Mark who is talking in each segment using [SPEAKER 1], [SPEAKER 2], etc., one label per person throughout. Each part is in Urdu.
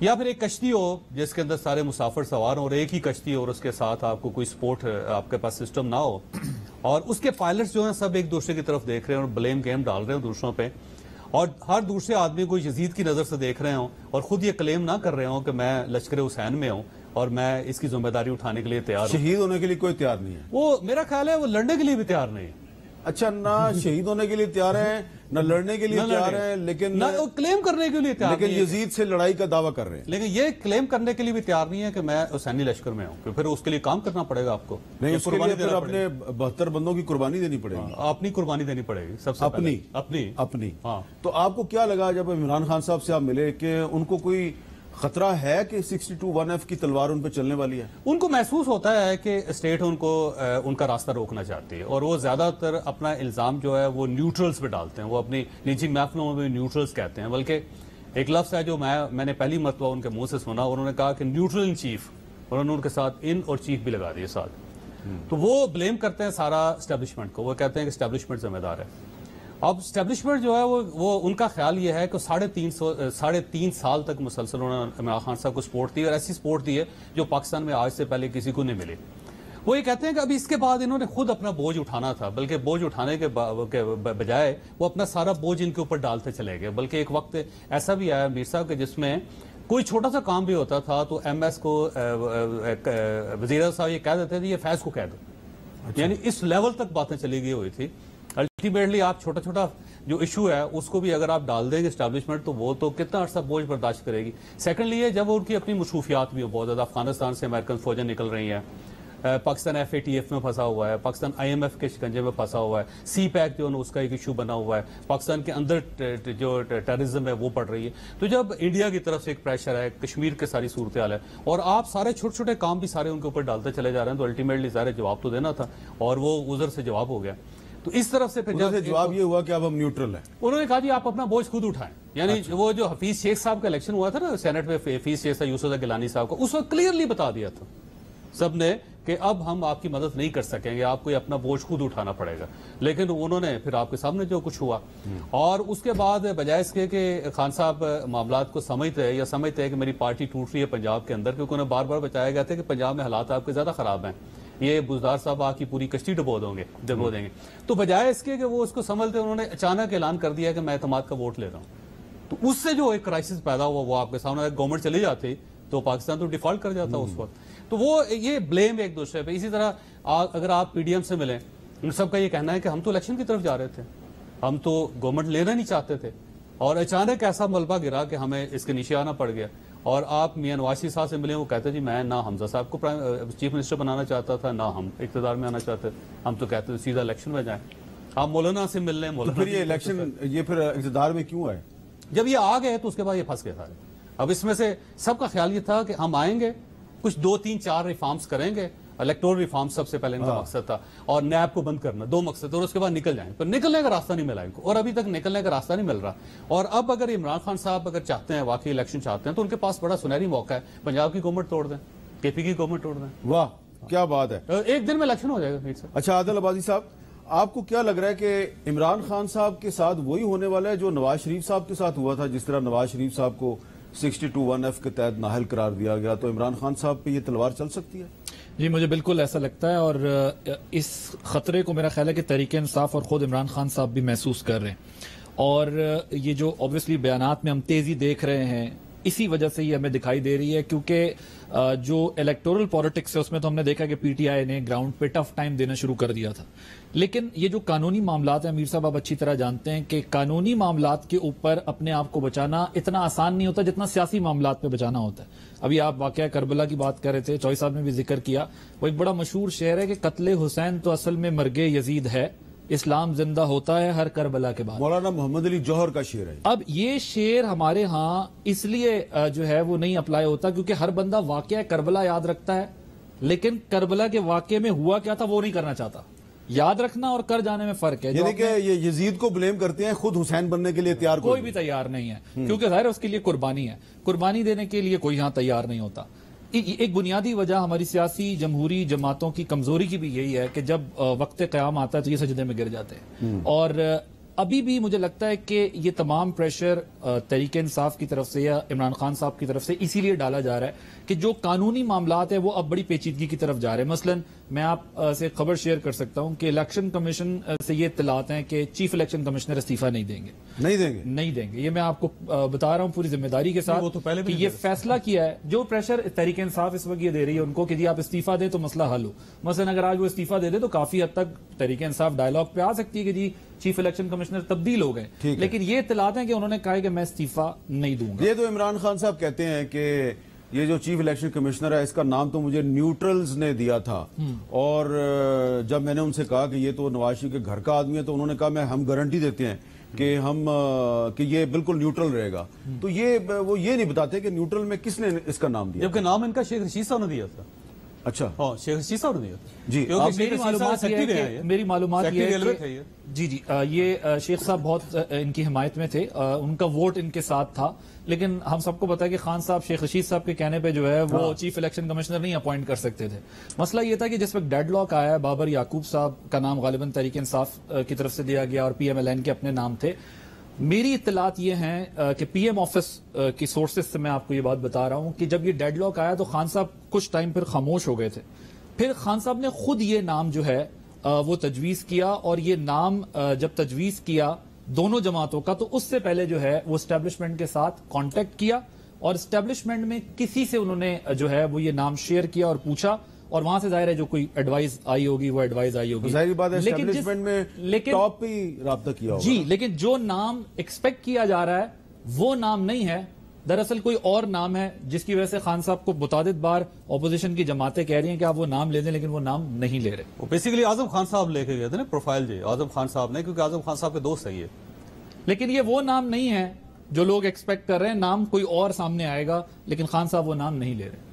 [SPEAKER 1] یا پھر ایک کشتی ہو جس کے اندر سارے مسافر سوار ہوں اور ایک ہی کشتی ہو اور اس کے ساتھ آپ کو کوئی سپورٹ آپ کے پاس سسٹم نہ ہو اور اس کے پائلٹس جو ہیں سب ایک دوسرے کی طرف دیکھ رہے ہیں اور بلیم گیم ڈال رہے ہیں دوسروں پہ اور ہر دوسرے آدمی کو یزید کی نظر سے دیکھ رہے ہوں اور خود یہ کلیم نہ کر رہے ہوں کہ میں لشکر حسین میں ہوں اور میں اس کی ذمہ داری اٹھانے کے لیے تیار ہوں.
[SPEAKER 2] شہید ہونے کے لیے کوئی تیار نہیں ہے.
[SPEAKER 1] وہ میرا خیال ہے وہ لڑنے کے لیے بھی تیار نہیں ہے.
[SPEAKER 2] اچھا, نہ شہید ہونے کے لیے تیار ہیں, نہ لڑنے کے لیے تیار ہیں, لیکن
[SPEAKER 1] کلیم کرنے کے لیے تیار
[SPEAKER 2] لیکن یزید سے لڑائی کا دعویٰ کر رہے ہیں.
[SPEAKER 1] لیکن یہ کلیم کرنے کے لیے بھی تیار نہیں ہے کہ میں حسینی لشکر میں ہوں, پھر اس کے لیے کام کرنا پڑے گا آپ کو.
[SPEAKER 2] نہیں, اس کے لیے پھر اپنے 72 بندوں کی قربانی دینی پڑے گی.
[SPEAKER 1] اپنی قربانی دینی پڑے گی سب سے
[SPEAKER 2] اپنی. ہاں, تو آپ کو کیا لگا جب عمران خان صاحب سے آپ ملے کہ ان کو کوئی خطرہ ہے کہ 62-1F کی تلوار ان پہ چلنے والی ہے؟
[SPEAKER 1] ان کو محسوس ہوتا ہے کہ اسٹیٹ ان کو ان کا راستہ روکنا چاہتی ہے اور وہ زیادہ تر اپنا الزام جو ہے وہ نیوٹرلز پہ ڈالتے ہیں. وہ اپنی نیچی محفلوں میں نیوٹرلز کہتے ہیں, بلکہ ایک لفظ ہے جو میں نے پہلی مرتبہ ان کے منہ سے سنا, انہوں نے کہا کہ نیوٹرل ان چیف, انہوں نے ان کے ساتھ ان اور چیف بھی لگا دیے ساتھ. تو وہ بلیم کرتے ہیں سارا اسٹیبلشمنٹ کو, وہ کہتے ہیں کہ اسٹیبلشمنٹ ذمہ دار ہے. اب اسٹیبلشمنٹ جو ہے وہ ان کا خیال یہ ہے کہ 3.5 سال تک مسلسل انہوں نے عمران خان صاحب کو سپورٹ دی اور ایسی سپورٹ دی ہے جو پاکستان میں آج سے پہلے کسی کو نہیں ملی. وہ یہ کہتے ہیں کہ ابھی اس کے بعد انہوں نے خود اپنا بوجھ اٹھانا تھا, بلکہ بوجھ اٹھانے کے بجائے وہ اپنا سارا بوجھ ان کے اوپر ڈالتے چلے گئے. بلکہ ایک وقت ایسا بھی آیا میر صاحب کہ جس میں کوئی چھوٹا سا کام بھی ہوتا تھا تو ایم ایس کو وزیر صاحب یہ کہہ دیتے تھے یہ فیض کو کہہ دو. یعنی اس لیول تک باتیں چلی گئی ہوئی تھی. الٹیمیٹلی آپ چھوٹا چھوٹا جو ایشو ہے اس کو بھی اگر آپ ڈال دیں گے اسٹیبلشمنٹ تو وہ تو کتنا عرصہ بوجھ برداشت کرے گی. سیکنڈلی یہ جب ان کی اپنی مصروفیات بھی ہو بہت زیادہ, افغانستان سے امریکن فوجیں نکل رہی ہیں, پاکستان FATF میں پھنسا ہوا ہے, پاکستان IMF کے شکنجے میں پھنسا ہوا ہے, سی پیک جو اس کا ایک ایشو بنا ہوا ہے, پاکستان کے اندر جو ٹیررزم ہے وہ پڑ رہی ہے. تو جب انڈیا کی طرف سے ایک پریشر ہے, کشمیر کے ساری صورتحال ہے اور آپ سارے چھوٹے چھوٹے کام بھی سارے ان کے اوپر ڈالتے چلے جا رہے ہیں, تو الٹیمیٹلی سارے جواب تو دینا تھا اور وہ عذر سے جواب ہو گیا. تو اس طرف سے پھر
[SPEAKER 2] جواب یہ ہوا کہ اب ہم نیوٹرل ہیں.
[SPEAKER 1] انہوں نے کہا جی آپ اپنا بوجھ خود اٹھائیں. یعنی وہ جو حفیظ شیخ صاحب کا الیکشن ہوا تھا نا سینٹ میں, حفیظ شیخ صاحب یوسف گیلانی صاحب کو اس وقت کلیئرلی بتا دیا تھا سب نے کہ اب ہم آپ کی مدد نہیں کر سکیں گے, آپ کو اپنا بوجھ خود اٹھانا پڑے گا. لیکن انہوں نے پھر آپ کے سامنے جو کچھ ہوا اور اس کے بعد بجائے اس کے کہ خان صاحب معاملات کو سمجھتے ہیں کہ میری پارٹی ٹوٹ رہی ہے پنجاب کے اندر, کیونکہ انہیں بار بار بتایا گیا تھا کہ پنجاب میں حالات آپ کے زیادہ خراب ہیں, یہ بزدار صاحب آ کی پوری کشتی ڈبو دیں گے. تو بجائے اس کے کہ وہ اس کو سنبھلتے, انہوں نے اچانک اعلان کر دیا کہ میں اعتماد کا ووٹ لے رہا ہوں. تو اس سے جو ایک کرائسس پیدا ہوا وہ آپ کے سامنے, گورنمنٹ چلی جاتی تو پاکستان تو ڈیفالٹ کر جاتا اس وقت. تو وہ یہ بلیم ایک دوسرے پہ. اسی طرح اگر آپ PDM سے ملیں, ان سب کا یہ کہنا ہے کہ ہم تو الیکشن کی طرف جا رہے تھے, ہم تو گورنمنٹ لینا نہیں چاہتے تھے اور اچانک ایسا ملبہ گرا کہ ہمیں اس کے نیچے آنا پڑ گیا. اور آپ میاں نواز شریف صاحب سے ملیں, وہ کہتے جی میں نہ حمزہ صاحب کو چیف منسٹر بنانا چاہتا تھا, نہ ہم اقتدار میں آنا چاہتے, ہم تو کہتے تھے سیدھا الیکشن میں جائیں. آپ مولانا سے مل لیں, مولانا
[SPEAKER 2] پھر یہ الیکشن یہ پھر اقتدار میں کیوں آئے؟
[SPEAKER 1] جب یہ آ گئے تو اس کے بعد یہ پھنس گئے سارے. اب اس میں سے سب کا خیال یہ تھا کہ ہم آئیں گے, کچھ 2-3-4 ریفارمز کریں گے, الیکٹورل ریفارم سب سے پہلے ان کا مقصد تھا, اور نیب کو بند کرنا, 2 مقصد تھے, اور اس کے بعد نکل جائیں. پر نکلنے کا راستہ نہیں ملا ان کو, اور ابھی تک نکلنے کا راستہ نہیں مل رہا. اور اب اگر عمران خان صاحب اگر چاہتے ہیں واقعی الیکشن چاہتے ہیں تو ان کے پاس بڑا سنہری موقع ہے, پنجاب کی گورنمنٹ توڑ دیں, KP کی گورنمنٹ توڑ دیں.
[SPEAKER 2] واہ کیا بات ہے,
[SPEAKER 1] ایک دن میں الیکشن ہو جائے گا.
[SPEAKER 2] اچھا عادل عباسی صاحب, آپ کو کیا لگ رہا ہے کہ عمران خان صاحب کے ساتھ وہی ہونے والا ہے جو نواز شریف صاحب کے ساتھ ہوا تھا, جس طرح نواز شریف صاحب کو 62-1F کے تحت نااہل قرار دیا گیا, تو عمران خان صاحب پہ یہ تلوار چل سکتی ہے؟
[SPEAKER 3] جی مجھے بالکل ایسا لگتا ہے, اور اس خطرے کو میرا خیال ہے کہ تحریک انصاف اور خود عمران خان صاحب بھی محسوس کر رہے ہیں. اور یہ جو اوبویسلی بیانات میں ہم تیزی دیکھ رہے ہیں اسی وجہ سے یہ ہمیں دکھائی دے رہی ہے, کیونکہ جو الیکٹورل پالیٹکس ہے اس میں تو ہم نے دیکھا کہ PTI نے گراؤنڈ پہ ٹف ٹائم دینا شروع کر دیا تھا. لیکن یہ جو قانونی معاملات ہیں, امیر صاحب آپ اچھی طرح جانتے ہیں کہ قانونی معاملات کے اوپر اپنے آپ کو بچانا اتنا آسان نہیں ہوتا جتنا سیاسی معاملات پہ بچانا ہوتا ہے. ابھی آپ واقعہ کربلا کی بات کر رہے تھے, چوئی صاحب نے بھی ذکر کیا, وہ ایک بڑا مشہور شعر ہے کہ قتل حسین تو اصل میں مرگ یزید ہے, اسلام زندہ ہوتا ہے ہر کربلا کے بعد.
[SPEAKER 2] مولانا محمد علی جوہر کا شعر ہے.
[SPEAKER 3] اب یہ شعر ہمارے ہاں اس لیے جو ہے وہ نہیں اپلائی ہوتا کیونکہ ہر بندہ واقعہ کربلا یاد رکھتا ہے, لیکن کربلا کے واقعے میں ہوا کیا تھا وہ نہیں کرنا چاہتا. یاد رکھنا اور کر جانے میں فرق ہے.
[SPEAKER 2] یعنی کہ یہ یزید کو بلیم کرتے ہیں, خود حسین بننے کے لیے تیار
[SPEAKER 3] کوئی بھی تیار نہیں ہے, کیونکہ ظاہر اس کے لیے قربانی ہے, قربانی دینے کے لیے کوئی یہاں تیار نہیں ہوتا. ایک بنیادی وجہ ہماری سیاسی جمہوری جماعتوں کی کمزوری کی بھی یہی ہے کہ جب وقت قیام آتا ہے تو یہ سجدے میں گر جاتے ہیں. اور ابھی بھی مجھے لگتا ہے کہ یہ تمام پریشر تحریک انصاف کی طرف سے یا عمران خان صاحب کی طرف سے اسی لیے ڈالا جا رہا ہے کہ جو قانونی معاملات ہیں وہ اب بڑی پیچیدگی کی طرف جا رہے ہیں. مثلا میں آپ سے خبر شیئر کر سکتا ہوں کہ الیکشن کمیشن سے یہ اطلاعات ہیں کہ چیف الیکشن کمشنر استعفیٰ نہیں دیں گے. یہ میں آپ کو بتا رہا ہوں پوری ذمہ داری کے ساتھ کہ یہ فیصلہ کیا ہے. جو پریشر تحریک انصاف اس وقت یہ دے رہی ہے ان کو کہ جی آپ استعفیٰ دیں تو مسئلہ حل ہو. مثلا اگر آج وہ استعفیٰ دے دے تو کافی حد تک تحریک انصاف ڈائلاگ پہ آ سکتی ہے کہ جی چیف الیکشن کمشنر تبدیل ہو گئے, لیکن یہ اطلاعات ہیں کہ انہوں نے کہا کہ میں استعفیٰ نہیں دوں گا.
[SPEAKER 2] یہ تو عمران خان صاحب کہتے ہیں کہ یہ جو چیف الیکشن کمشنر ہے اس کا نام تو مجھے نیوٹرلز نے دیا تھا, اور جب میں نے ان سے کہا کہ یہ تو نواز شریف کے گھر کا آدمی ہے تو انہوں نے کہا ہم گارنٹی دیتے ہیں کہ یہ بالکل نیوٹرل رہے گا. تو وہ یہ نہیں بتاتے کہ نیوٹرل میں کس نے اس کا نام دیا,
[SPEAKER 1] جبکہ نام ان کا شیخ رشید صاحب نے دیا تھا.
[SPEAKER 2] اچھا,
[SPEAKER 1] ہاں شیخ رشید صاحب نے دیا
[SPEAKER 2] جی.
[SPEAKER 3] میری معلومات یہ شیخ صاحب بہت ان کی حمایت میں تھے, ان کا ووٹ ان کے ساتھ تھا, لیکن ہم سب کو پتا ہے کہ خان صاحب شیخ رشید صاحب کے کہنے پہ جو ہے وہ چیف الیکشن کمشنر نہیں اپوائنٹ کر سکتے تھے. مسئلہ یہ تھا کہ جس وقت ڈیڈ لاک آیا, بابر یعقوب صاحب کا نام غالباً تحریک انصاف کی طرف سے دیا گیا اور پی ایم ایل این کے اپنے نام تھے. میری اطلاعات یہ ہیں کہ پی ایم آفس کی سورسز سے میں آپ کو یہ بات بتا رہا ہوں کہ جب یہ ڈیڈ لاک آیا تو خان صاحب کچھ ٹائم پھر خاموش ہو گئے تھے. پھر خان صاحب نے خود یہ نام جو ہے وہ تجویز کیا, اور یہ نام جب تجویز کیا دونوں جماعتوں کا تو اس سے پہلے جو ہے وہ اسٹیبلشمنٹ کے ساتھ کانٹیکٹ کیا, اور اسٹیبلشمنٹ میں کسی سے انہوں نے جو ہے وہ یہ نام شیئر کیا اور پوچھا, اور وہاں سے ظاہر ہے جو کوئی ایڈوائز آئی ہوگی وہ ایڈوائز آئی ہوگی.
[SPEAKER 2] ظاہری بات ہے اسٹیبلشمنٹ میں ٹاپ پہ رابطہ کیا ہوگا.
[SPEAKER 3] جی, لیکن جو نام ایکسپیکٹ کیا جا رہا ہے وہ نام نہیں ہے, دراصل کوئی اور نام ہے جس کی وجہ سے خان صاحب کو متعدد بار اپوزیشن کی جماعتیں کہہ رہی ہیں کہ آپ وہ نام لے دیں, لیکن وہ نام نہیں لے رہے.
[SPEAKER 1] وہ بیسیکلی اعظم خان صاحب لے کے گئے تھے نا پروفائل, جی اعظم خان صاحب نے, کیونکہ اعظم خان صاحب کے دوست ہے یہ.
[SPEAKER 3] لیکن یہ وہ نام نہیں ہے جو لوگ ایکسپیکٹ کر رہے ہیں, نام کوئی اور سامنے آئے گا, لیکن خان صاحب وہ نام نہیں لے رہے.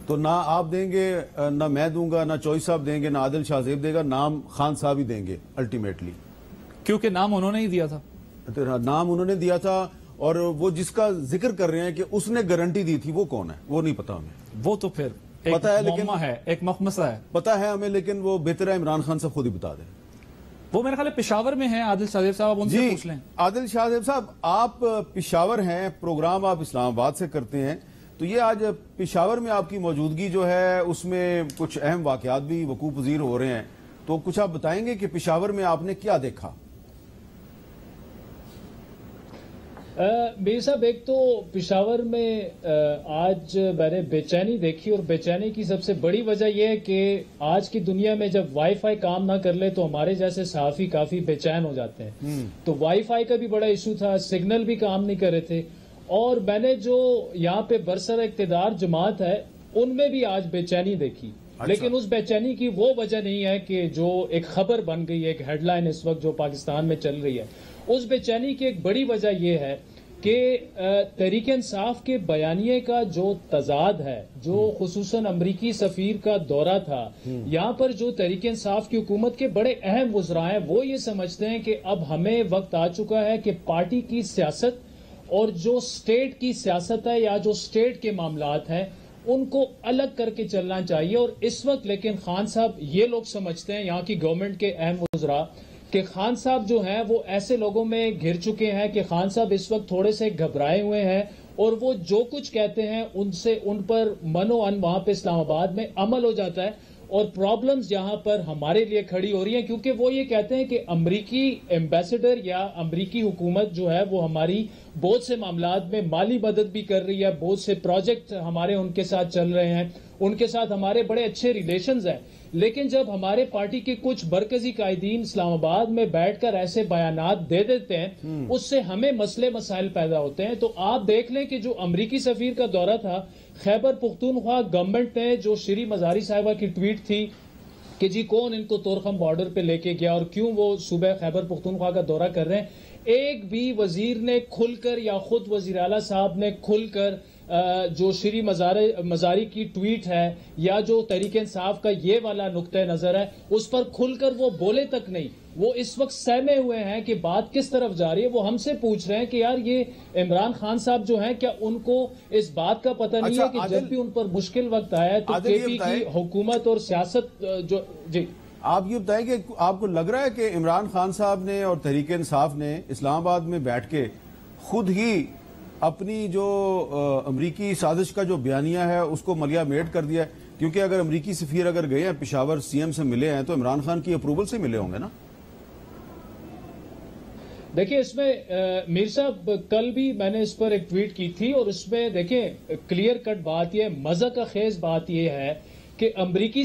[SPEAKER 2] تو نہ آپ دیں گے, نہ میں دوں گا, نہ چوئی صاحب دیں گے, نہ عادل شاہ زیب دے گا, نام خان صاحب ہی دیں گے الٹیمیٹلی,
[SPEAKER 3] کیونکہ نام انہوں نے ہی دیا تھا.
[SPEAKER 2] نام انہوں نے دیا تھا, اور وہ جس کا ذکر کر رہے ہیں کہ اس نے گارنٹی دی تھی وہ کون ہے وہ نہیں پتا ہمیں.
[SPEAKER 3] وہ تو پھر
[SPEAKER 2] پتا ہے, لیکن
[SPEAKER 3] ایک مخمصہ ہے,
[SPEAKER 2] پتا ہے ہمیں, لیکن وہ بہتر ہے عمران خان صاحب خود ہی بتا دیں.
[SPEAKER 3] وہ میرے خیال ہے پشاور میں ہیں عادل شاہ زیب صاحب, آپ ان سے پوچھ لیں.
[SPEAKER 2] عادل شاہ زیب صاحب, آپ پشاور ہیں, پروگرام آپ اسلام آباد سے کرتے ہیں, تو یہ آج پشاور میں آپ کی موجودگی جو ہے اس میں کچھ اہم واقعات بھی وقوع پذیر ہو رہے ہیں, تو کچھ آپ بتائیں گے کہ پشاور میں آپ نے کیا دیکھا؟
[SPEAKER 4] میر صاحب, ایک تو پشاور میں آج میں نے بے چینی دیکھی, اور بے چینی کی سب سے بڑی وجہ یہ ہے کہ آج کی دنیا میں جب وائی فائی کام نہ کر لے تو ہمارے جیسے صحافی کافی بے چین ہو جاتے ہیں. تو وائی فائی کا بھی بڑا ایشو تھا, سگنل بھی کام نہیں کر رہے تھے, اور میں نے جو یہاں پہ برسر اقتدار جماعت ہے ان میں بھی آج بے چینی دیکھی. لیکن اس بے چینی کی وہ وجہ نہیں ہے کہ جو ایک خبر بن گئی ہے, ایک ہیڈ لائن اس وقت جو پاکستان میں چل رہی ہے. اس بے چینی کی ایک بڑی وجہ یہ ہے کہ تحریک انصاف کے بیانیے کا جو تضاد ہے, جو خصوصاً امریکی سفیر کا دورہ تھا, یہاں پر جو تحریک انصاف کی حکومت کے بڑے اہم وزراء ہیں وہ یہ سمجھتے ہیں کہ اب ہمیں وقت آ چکا ہے کہ پارٹی کی سیاست اور جو سٹیٹ کی سیاست ہے یا جو سٹیٹ کے معاملات ہیں ان کو الگ کر کے چلنا چاہیے. اور اس وقت لیکن خان صاحب یہ لوگ سمجھتے ہیں, یہاں کی گورنمنٹ کے اہم وزراء, کہ خان صاحب جو ہیں وہ ایسے لوگوں میں گھر چکے ہیں کہ خان صاحب اس وقت تھوڑے سے گھبرائے ہوئے ہیں, اور وہ جو کچھ کہتے ہیں ان پر منو ان وہاں پہ اسلام آباد میں عمل ہو جاتا ہے. اور پرابلمز یہاں پر ہمارے لیے کھڑی ہو رہی ہیں, کیونکہ وہ یہ کہتے ہیں کہ امریکی ایمبیسڈر یا امریکی حکومت جو ہے وہ ہماری بہت سے معاملات میں مالی مدد بھی کر رہی ہے, بہت سے پروجیکٹ ہمارے ان کے ساتھ چل رہے ہیں, ان کے ساتھ ہمارے بڑے اچھے ریلیشنز ہیں. لیکن جب ہمارے پارٹی کے کچھ مرکزی قائدین اسلام آباد میں بیٹھ کر ایسے بیانات دے دیتے ہیں اس سے ہمیں مسئلے مسائل پیدا ہوتے ہیں. تو آپ دیکھ لیں کہ جو امریکی سفیر کا دورہ تھا, خیبر پختونخوا گورنمنٹ نے جو شری مزاری صاحبہ کی ٹویٹ تھی کہ جی کون ان کو طورخم بارڈر پہ لے کے گیا اور کیوں وہ صوبہ خیبر پختونخوا کا دورہ کر رہے ہیں, ایک بھی وزیر نے کھل کر یا خود وزیر اعلیٰ صاحب نے کھل کر جو شری مزاری کی ٹویٹ ہے یا جو تحریک انصاف کا یہ والا نقطہ نظر ہے اس پر کھل کر وہ بولے تک نہیں. وہ اس وقت سہمے ہوئے ہیں کہ بات کس طرف جا رہی ہے. وہ ہم سے پوچھ رہے ہیں کہ یار یہ عمران خان صاحب جو ہیں کیا ان کو اس بات کا پتہ نہیں ہے کہ جب بھی ان پر مشکل وقت آیا ہے تو کے پی کی حکومت اور سیاست جو جی
[SPEAKER 2] آپ یہ بتائیں کہ آپ کو لگ رہا ہے کہ عمران خان صاحب نے اور تحریک انصاف نے اسلام آباد میں بیٹھ کے خود ہی اپنی جو امریکی سازش کا جو بیانیہ ہے اس کو ملیا میٹ کر دیا ہے؟ کیونکہ اگر امریکی سفیر اگر گئے ہیں پشاور سی ایم سے ملے ہیں تو عمران خان کی اپروول سے ملے ہوں گے نا؟
[SPEAKER 4] دیکھیں اس میں میر صاحب کل بھی میں نے اس پر ایک ٹویٹ کی تھی اور اس میں دیکھیں کلیئر کٹ بات یہ مزہ کا خیز بات یہ ہے کہ امریکی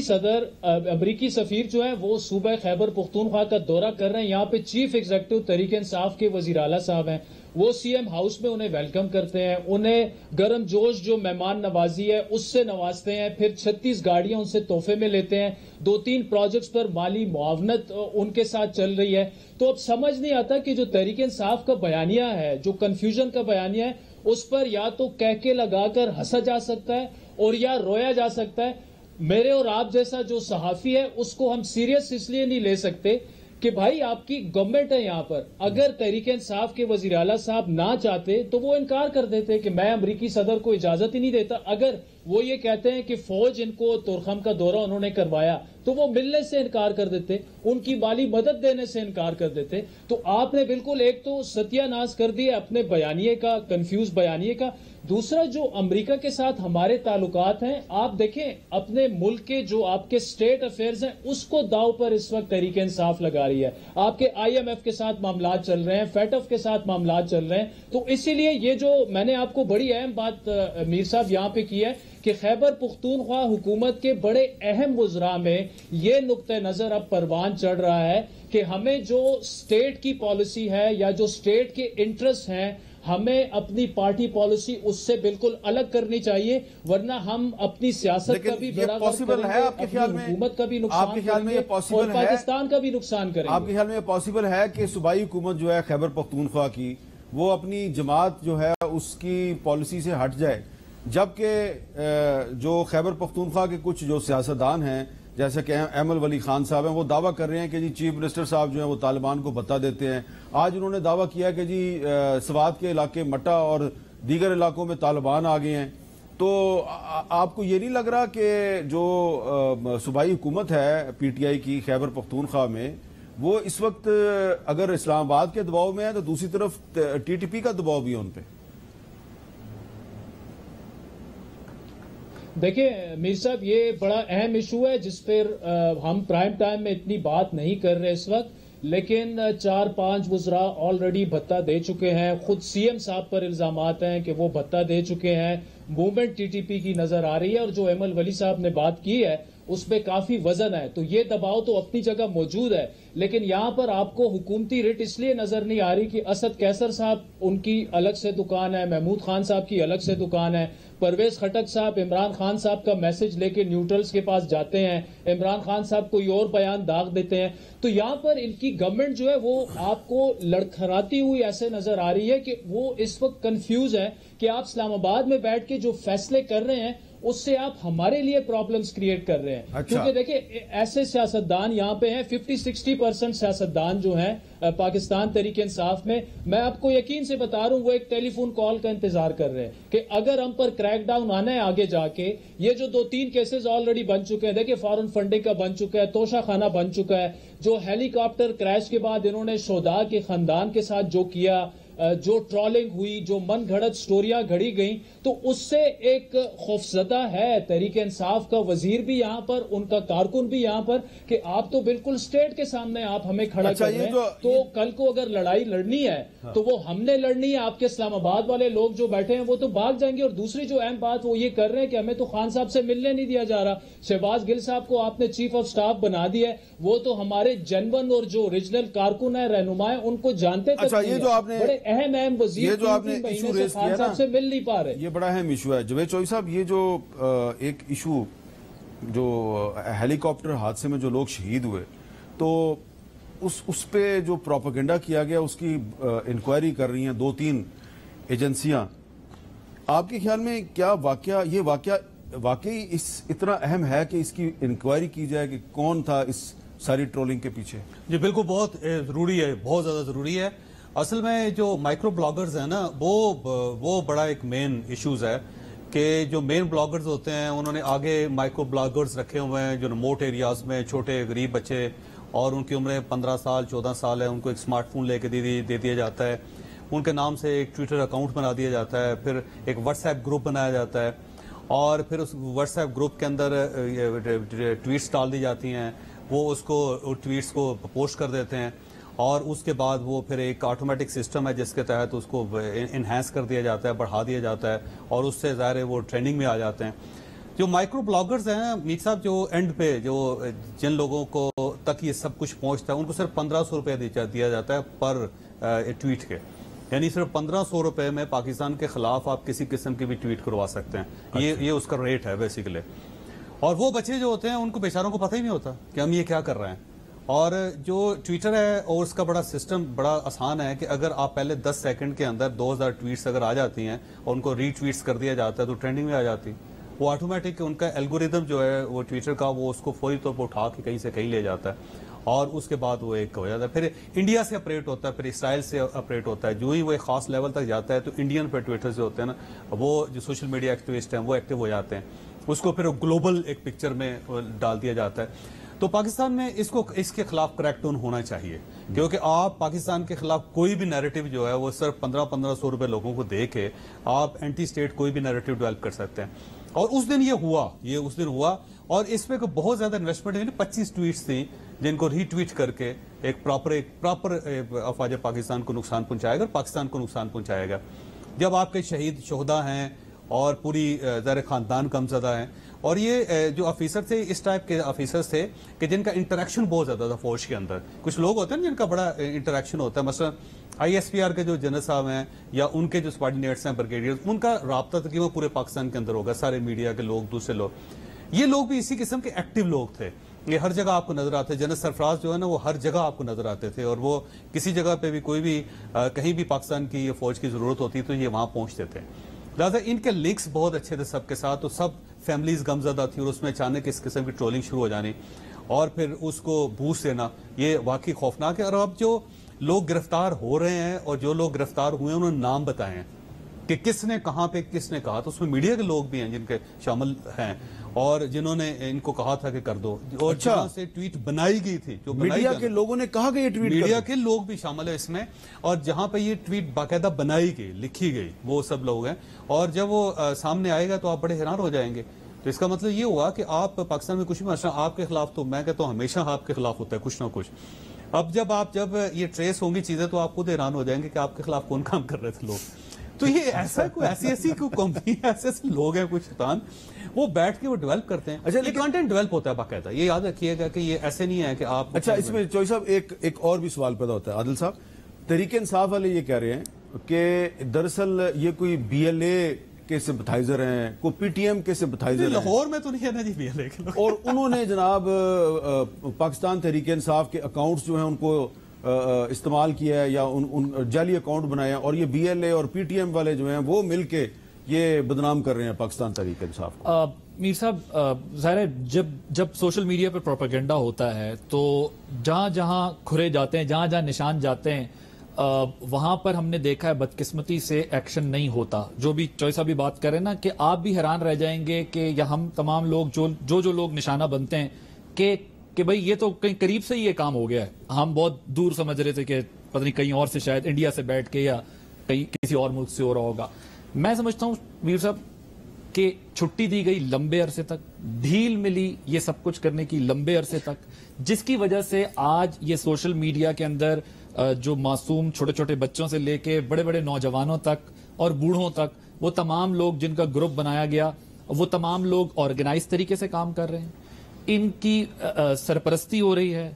[SPEAKER 4] سفیر جو ہیں وہ صوبہ خیبر پختونخوا کا دورہ کر رہے ہیں. یہاں پہ چیف ایگزیکٹو تحریک انصاف کے وزیر اعلیٰ صاحب ہیں, وہ سی ایم ہاؤس میں انہیں ویلکم کرتے ہیں, انہیں گرم جوش جو مہمان نوازی ہے اس سے نوازتے ہیں, پھر 36 گاڑیاں ان سے تحفے میں لیتے ہیں, 2-3 پروجیکٹس پر مالی معاونت ان کے ساتھ چل رہی ہے. تو اب سمجھ نہیں آتا کہ جو تحریک انصاف کا بیانیہ ہے, جو کنفیوژن کا بیانیہ ہے, اس پر یا تو کہکے لگا کر ہنسا جا سکتا ہے اور یا رویا جا سکتا ہے. میرے اور آپ جیسا جو صحافی ہے اس کو ہم سیریس اس لیے نہیں لے سکتے کہ بھائی آپ کی گورنمنٹ ہے یہاں پر. اگر تحریک انصاف کے وزیر اعلیٰ صاحب نہ چاہتے تو وہ انکار کر دیتے کہ میں امریکی صدر کو اجازت ہی نہیں دیتا. اگر وہ یہ کہتے ہیں کہ فوج ان کو تورخم کا دورہ انہوں نے کروایا تو وہ ملنے سے انکار کر دیتے, ان کی مالی مدد دینے سے انکار کر دیتے. تو آپ نے بالکل ایک تو ستیہ ناش کر دیا اپنے بیانیے کا, کنفیوز بیانیے کا. دوسرا جو امریکہ کے ساتھ ہمارے تعلقات ہیں, آپ دیکھیں اپنے ملک کے جو آپ کے اسٹیٹ افیئرز ہیں اس کو داؤ پر اس وقت تحریک انصاف لگا رہی ہے. آپ کے IMF کے ساتھ معاملات چل رہے ہیں, FATF کے ساتھ معاملات چل رہے ہیں. تو اسی لیے یہ جو میں نے آپ کو بڑی اہم بات میر صاحب یہاں پہ کی ہے کہ خیبر پختونخوا حکومت کے بڑے اہم وزراء میں یہ نقطہ نظر اب پروان چڑھ رہا ہے کہ ہمیں جو اسٹیٹ کی پالیسی ہے یا جو اسٹیٹ کے انٹرسٹ ہیں, ہمیں اپنی پارٹی پالیسی اس سے بالکل الگ کرنی چاہیے, ورنہ ہم اپنی سیاست کا بھی بڑا
[SPEAKER 2] پاسبل ہے آپ کے خیال میں,
[SPEAKER 4] حکومت کا بھی
[SPEAKER 2] آپ کے خیال میں یہ پاسبل ہے,
[SPEAKER 4] اور پاکستان کا بھی نقصان کریں گے.
[SPEAKER 2] آپ کے خیال میں یہ پاسبل ہے کہ صوبائی حکومت جو ہے خیبر پختونخوا کی وہ اپنی جماعت جو ہے اس کی پالیسی سے ہٹ جائے, جبکہ جو خیبر پختونخوا کے کچھ جو سیاستدان ہیں جیسے کہ ایمل ولی خان صاحب ہیں وہ دعویٰ کر رہے ہیں کہ جی چیف منسٹر صاحب جو ہیں وہ طالبان کو بھتہ دیتے ہیں. آج انہوں نے دعویٰ کیا کہ جی سوات کے علاقے مٹا اور دیگر علاقوں میں طالبان آ گئے ہیں. تو آپ کو یہ نہیں لگ رہا کہ جو صوبائی حکومت ہے PTI کی خیبر پختونخوا میں وہ اس وقت اگر اسلام آباد کے دباؤ میں ہے تو دوسری طرف TTP کا دباؤ بھی ہے ان پہ؟
[SPEAKER 4] دیکھیں میر صاحب یہ بڑا اہم ایشو ہے جس پر ہم پرائم ٹائم میں اتنی بات نہیں کر رہے اس وقت, لیکن 4-5 وزراء آلریڈی بھتہ دے چکے ہیں. خود CM صاحب پر الزامات ہیں کہ وہ بھتہ دے چکے ہیں. موومنٹ TTP کی نظر آ رہی ہے, اور جو ایمل ولی صاحب نے بات کی ہے اس پہ کافی وزن ہے. تو یہ دباؤ تو اپنی جگہ موجود ہے, لیکن یہاں پر آپ کو حکومتی رٹ اس لیے نظر نہیں آ رہی کہ اسد کیسر صاحب ان کی الگ سے دکان ہے, محمود خان صاحب کی الگ سے دکان ہے, پرویز خٹک صاحب عمران خان صاحب کا میسج لے کے نیوٹرلز کے پاس جاتے ہیں, عمران خان صاحب کوئی اور بیان داغ دیتے ہیں. تو یہاں پر ان کی گورنمنٹ جو ہے وہ آپ کو لڑکھڑاتی ہوئی ایسے نظر آ رہی ہے کہ وہ اس وقت کنفیوز ہے کہ آپ اسلام آباد میں بیٹھ کے جو فیصلے کر رہے ہیں اس سے آپ ہمارے لیے پرابلمز کریٹ کر رہے ہیں. کیونکہ دیکھیں ایسے سیاستدان یہاں پہ ہیں, 50-60% سیاستدان جو ہیں پاکستان تحریک انصاف میں آپ کو یقین سے بتا رہا ہوں وہ ایک ٹیلی فون کال کا انتظار کر رہے ہیں کہ اگر ہم پر کریک ڈاؤن آنا ہے آگے جا کے. یہ جو 2-3 کیسز آلریڈی بن چکے ہیں, دیکھیں فارن فنڈنگ کا بن چکا ہے, توشہ خانہ بن چکا ہے, جو ہیلی کاپٹر کریش کے بعد انہوں نے شہداء کے خاندان کے ساتھ جو کیا, جو ٹرولنگ ہوئی, جو من گھڑت سٹوریاں گھڑی گئیں, تو اس سے ایک خوفزدہ ہے تحریک انصاف کا وزیر بھی یہاں پر, ان کا کارکن بھی یہاں پر, کہ آپ تو بالکل سٹیٹ کے سامنے آپ ہمیں کھڑا کر رہے ہیں. تو کل کو اگر لڑائی لڑنی ہے تو وہ ہم نے لڑنی ہے, آپ کے اسلام آباد والے لوگ جو بیٹھے ہیں وہ تو بھاگ جائیں گے. اور دوسری جو اہم بات وہ یہ کر رہے ہیں کہ ہمیں تو خان صاحب سے ملنے نہیں دیا جا رہا. شہباز گل صاحب کو آپ نے چیف آف سٹاف بنا دیا ہے, وہ تو ہمارے جنون اور جو ریجنل کارکن ہیں, رہنما ہیں, ان کو جانتے تک نہیں ہیں. بڑے اہم وزیر
[SPEAKER 2] یہ جو آپ نے ایشو ریز کیا نا,
[SPEAKER 4] سے مل نہیں پا رہے, یہ
[SPEAKER 2] بڑا اہم ایشو ہے. جوید چوہدری صاحب, یہ جو ایک ایشو جو ہیلی کاپٹر حادثے میں جو لوگ شہید ہوئے, تو اس پہ جو پروپیگنڈا کیا گیا اس کی انکوائری کر رہی ہیں 2-3 ایجنسیاں. آپ کے خیال میں کیا یہ واقعہ واقعی اتنا اہم ہے کہ اس کی انکوائری کی جائے کہ کون تھا اس ساری ٹرولنگ کے پیچھے؟
[SPEAKER 1] جی بالکل, بہت ضروری ہے, بہت زیادہ ضروری ہے. اصل میں جو مائکرو بلاگرز ہیں نا وہ بڑا ایک مین ایشوز ہے. کہ جو مین بلاگرز ہوتے ہیں انہوں نے آگے مائکرو بلاگرز رکھے ہوئے ہیں جو ریموٹ ایریاز میں چھوٹے غریب بچے اور ان کی عمریں 15 سال 14 سال ہے، ان کو ایک سمارٹ فون لے کے دے دیا جاتا ہے، ان کے نام سے ایک ٹویٹر اکاؤنٹ بنا دیا جاتا ہے، پھر ایک واٹس ایپ گروپ بنایا جاتا ہے اور پھر اس واٹس ایپ گروپ کے اندر ٹویٹس ڈال دی جاتی ہیں، وہ اس کو ٹویٹس کو پوسٹ کر دیتے ہیں اور اس کے بعد وہ پھر ایک آٹومیٹک سسٹم ہے جس کے تحت اس کو انہینس کر دیا جاتا ہے، بڑھا دیا جاتا ہے اور اس سے ظاہر ہے وہ ٹرینڈنگ میں آ جاتے ہیں۔ جو مائکرو بلاگرز ہیں میر صاحب، جو اینڈ پہ جن لوگوں کو تک یہ سب کچھ پہنچتا ہے ان کو صرف 1500 روپے دیا جاتا ہے پر ٹویٹ کے، یعنی صرف 1500 روپے میں پاکستان کے خلاف آپ کسی قسم کی بھی ٹویٹ کروا سکتے ہیں، یہ اس کا ریٹ ہے بیسیکلی۔ اور وہ بچے جو ہوتے ہیں ان کو بیچاروں کو پتہ ہی نہیں ہوتا کہ ہم یہ کیا کر رہے ہیں۔ اور جو ٹویٹر ہے اور اس کا بڑا سسٹم بڑا آسان ہے کہ اگر آپ پہلے 10 سیکنڈ کے اندر 2000 ٹویٹس اگر آ جاتی ہیں اور ان کو ری ٹویٹس کر دیا جاتا ہے تو ٹرینڈنگ میں آ جاتی، وہ آٹومیٹک ان کا الگوریدم جو ہے وہ ٹویٹر کا وہ اس کو فوری طور پر اٹھا کے کہیں سے کہیں لے جاتا ہے اور اس کے بعد وہ ایک ہو جاتا ہے، پھر انڈیا سے اپریٹ ہوتا ہے، پھر اسرائیل سے اپریٹ ہوتا ہے، جو ہی وہ ایک خاص لیول تک جاتا ہے تو انڈین پہ ٹویٹر سے ہوتے ہیں نا وہ جو سوشل میڈیا ایکٹیوسٹ ہیں وہ ایکٹیو ہو جاتے ہیں، اس کو پھر گلوبل ایک پکچر میں ڈال دیا جاتا ہے۔ تو پاکستان میں اس کے خلاف کریک ڈاؤن ہونا چاہیے، کیونکہ آپ پاکستان کے خلاف کوئی بھی نیریٹو جو ہے وہ صرف 1500 روپے لوگوں کو دے کے آپ اینٹی اسٹیٹ کوئی بھی نیریٹو ڈیولپ کر سکتے ہیں۔ اور اس دن یہ ہوا اور اس پہ بہت زیادہ انویسٹمنٹ ہے، 25 ٹویٹس تھیں جن کو ری ٹویٹ کر کے ایک پراپر افواج پاکستان کو نقصان پہنچائے گا اور پاکستان کو نقصان پہنچائے گا۔ جب آپ کے شہداء ہیں اور پوری ذرا خاندان کمزدہ ہیں، اور یہ جو آفیسر تھے اس ٹائپ کے آفیسرز تھے کہ جن کا انٹریکشن بہت زیادہ تھا فوج کے اندر، کچھ لوگ ہوتے ہیں جن کا بڑا انٹریکشن ہوتا ہے، مثلا ISPR کے جو جنرل صاحب ہیں یا ان کے جو سبارڈینیٹس ہیں بریگیڈیئر، ان کا رابطہ تقریباً پورے پاکستان کے اندر ہوگا، سارے میڈیا کے لوگ دوسرے لوگ، یہ لوگ بھی اسی قسم کے ایکٹیو لوگ تھے، یہ ہر جگہ آپ کو نظر آتے، جنرل سرفراز جو ہے نا وہ ہر جگہ آپ کو نظر آتے تھے اور وہ کسی جگہ پہ بھی کوئی بھی کہیں بھی پاکستان کی فوج کی ضرورت ہوتی تو یہ وہاں پہنچتے تھے، لہٰذا ان کے لنکس بہت اچھے تھے سب کے ساتھ، تو سب فیملیز غمزدہ تھی اور اس میں اچانک اس قسم کی ٹرولنگ شروع ہو جانی اور پھر اس کو بوسٹ دینا، یہ واقعی خوفناک ہے۔ اور اب جو لوگ گرفتار ہو رہے ہیں اور جو لوگ گرفتار ہوئے ہیں انہوں نے نام بتائے ہیں کہ کس نے کہاں پہ کس نے کہا، تو اس میں میڈیا کے لوگ بھی ہیں جن کے شامل ہیں اور جنہوں نے ان کو کہا تھا کہ کر دو، اور جہاں سے ٹویٹ بنائی گئی تھی جو
[SPEAKER 2] میڈیا کے لوگوں نے کہا کہ یہ ٹویٹ،
[SPEAKER 1] میڈیا کے لوگ بھی شامل ہیں اس میں، اور جہاں پہ یہ ٹویٹ باقاعدہ بنائی گئی لکھی گئی وہ سب لوگ ہیں، اور جب وہ سامنے آئے گا تو آپ بڑے حیران ہو جائیں گے۔ تو اس کا مطلب یہ ہوا کہ آپ پاکستان میں کچھ بھی مثلا آپ کے خلاف، تو میں کہتا ہوں ہمیشہ آپ کے خلاف ہوتا ہے کچھ نہ کچھ، اب جب یہ ٹریس ہوں گی چیزیں تو آپ خود حیران ہو جائیں گے کہ آپ کے خلاف کون کام کر رہے تھے لوگ۔ تو یہ ایسی کمپنی ایسے لوگ ہیں کچھ شیطان، وہ بیٹھ کے وہ ڈیولپ کرتے ہیں، اچھا یہ کنٹینٹ ڈیولپ ہوتا ہے باقاعدہ، یہ یاد رکھیے گا کہ یہ ایسے نہیں ہے کہ آپ۔
[SPEAKER 2] اچھا اس میں چوئی صاحب ایک اور بھی سوال پیدا ہوتا ہے، عادل صاحب، تحریک انصاف والے یہ کہہ رہے ہیں کہ دراصل یہ کوئی BLA کے سمپتھائزر ہیں، کوئی PTM کے سمپتھائزر ہیں،
[SPEAKER 1] لاہور میں تو نہیں ہے نا جی BLA کے لوگ،
[SPEAKER 2] اور انہوں نے جناب پاکستان تحریک انصاف کے اکاؤنٹس جو ہیں ان کو استعمال کیا ہے یا ان جعلی اکاؤنٹ بنایا، اور یہ BLA اور PTM والے جو ہیں وہ مل کے یہ بدنام کر رہے ہیں پاکستان تحریک انصاف کو۔
[SPEAKER 3] میر صاحب ظاہر ہے جب سوشل میڈیا پہ پروپیگنڈا ہوتا ہے تو جہاں جہاں کھرے جاتے ہیں، جہاں جہاں نشان جاتے ہیں، وہاں پر ہم نے دیکھا ہے بدقسمتی سے ایکشن نہیں ہوتا۔ جو بھی چوئی صاحب بھی بات کریں نا کہ آپ بھی حیران رہ جائیں گے کہ یا ہم تمام لوگ جو لوگ نشانہ بنتے ہیں کہ بھئی یہ تو کہیں قریب سے ہی یہ کام ہو گیا ہے، ہم بہت دور سمجھ رہے تھے کہ پتہ نہیں کہیں اور سے شاید انڈیا سے بیٹھ کے یا کہیں کسی اور ملک سے ہو رہا ہوگا۔ میں سمجھتا ہوں میر صاحب کہ چھٹی دی گئی لمبے عرصے تک، ڈھیل ملی یہ سب کچھ کرنے کی لمبے عرصے تک، جس کی وجہ سے آج یہ سوشل میڈیا کے اندر جو معصوم چھوٹے چھوٹے بچوں سے لے کے بڑے بڑے نوجوانوں تک اور بوڑھوں تک وہ تمام لوگ جن کا گروپ بنایا گیا، وہ تمام لوگ آرگنائز طریقے سے کام کر رہے ہیں، ان کی سرپرستی ہو رہی ہے،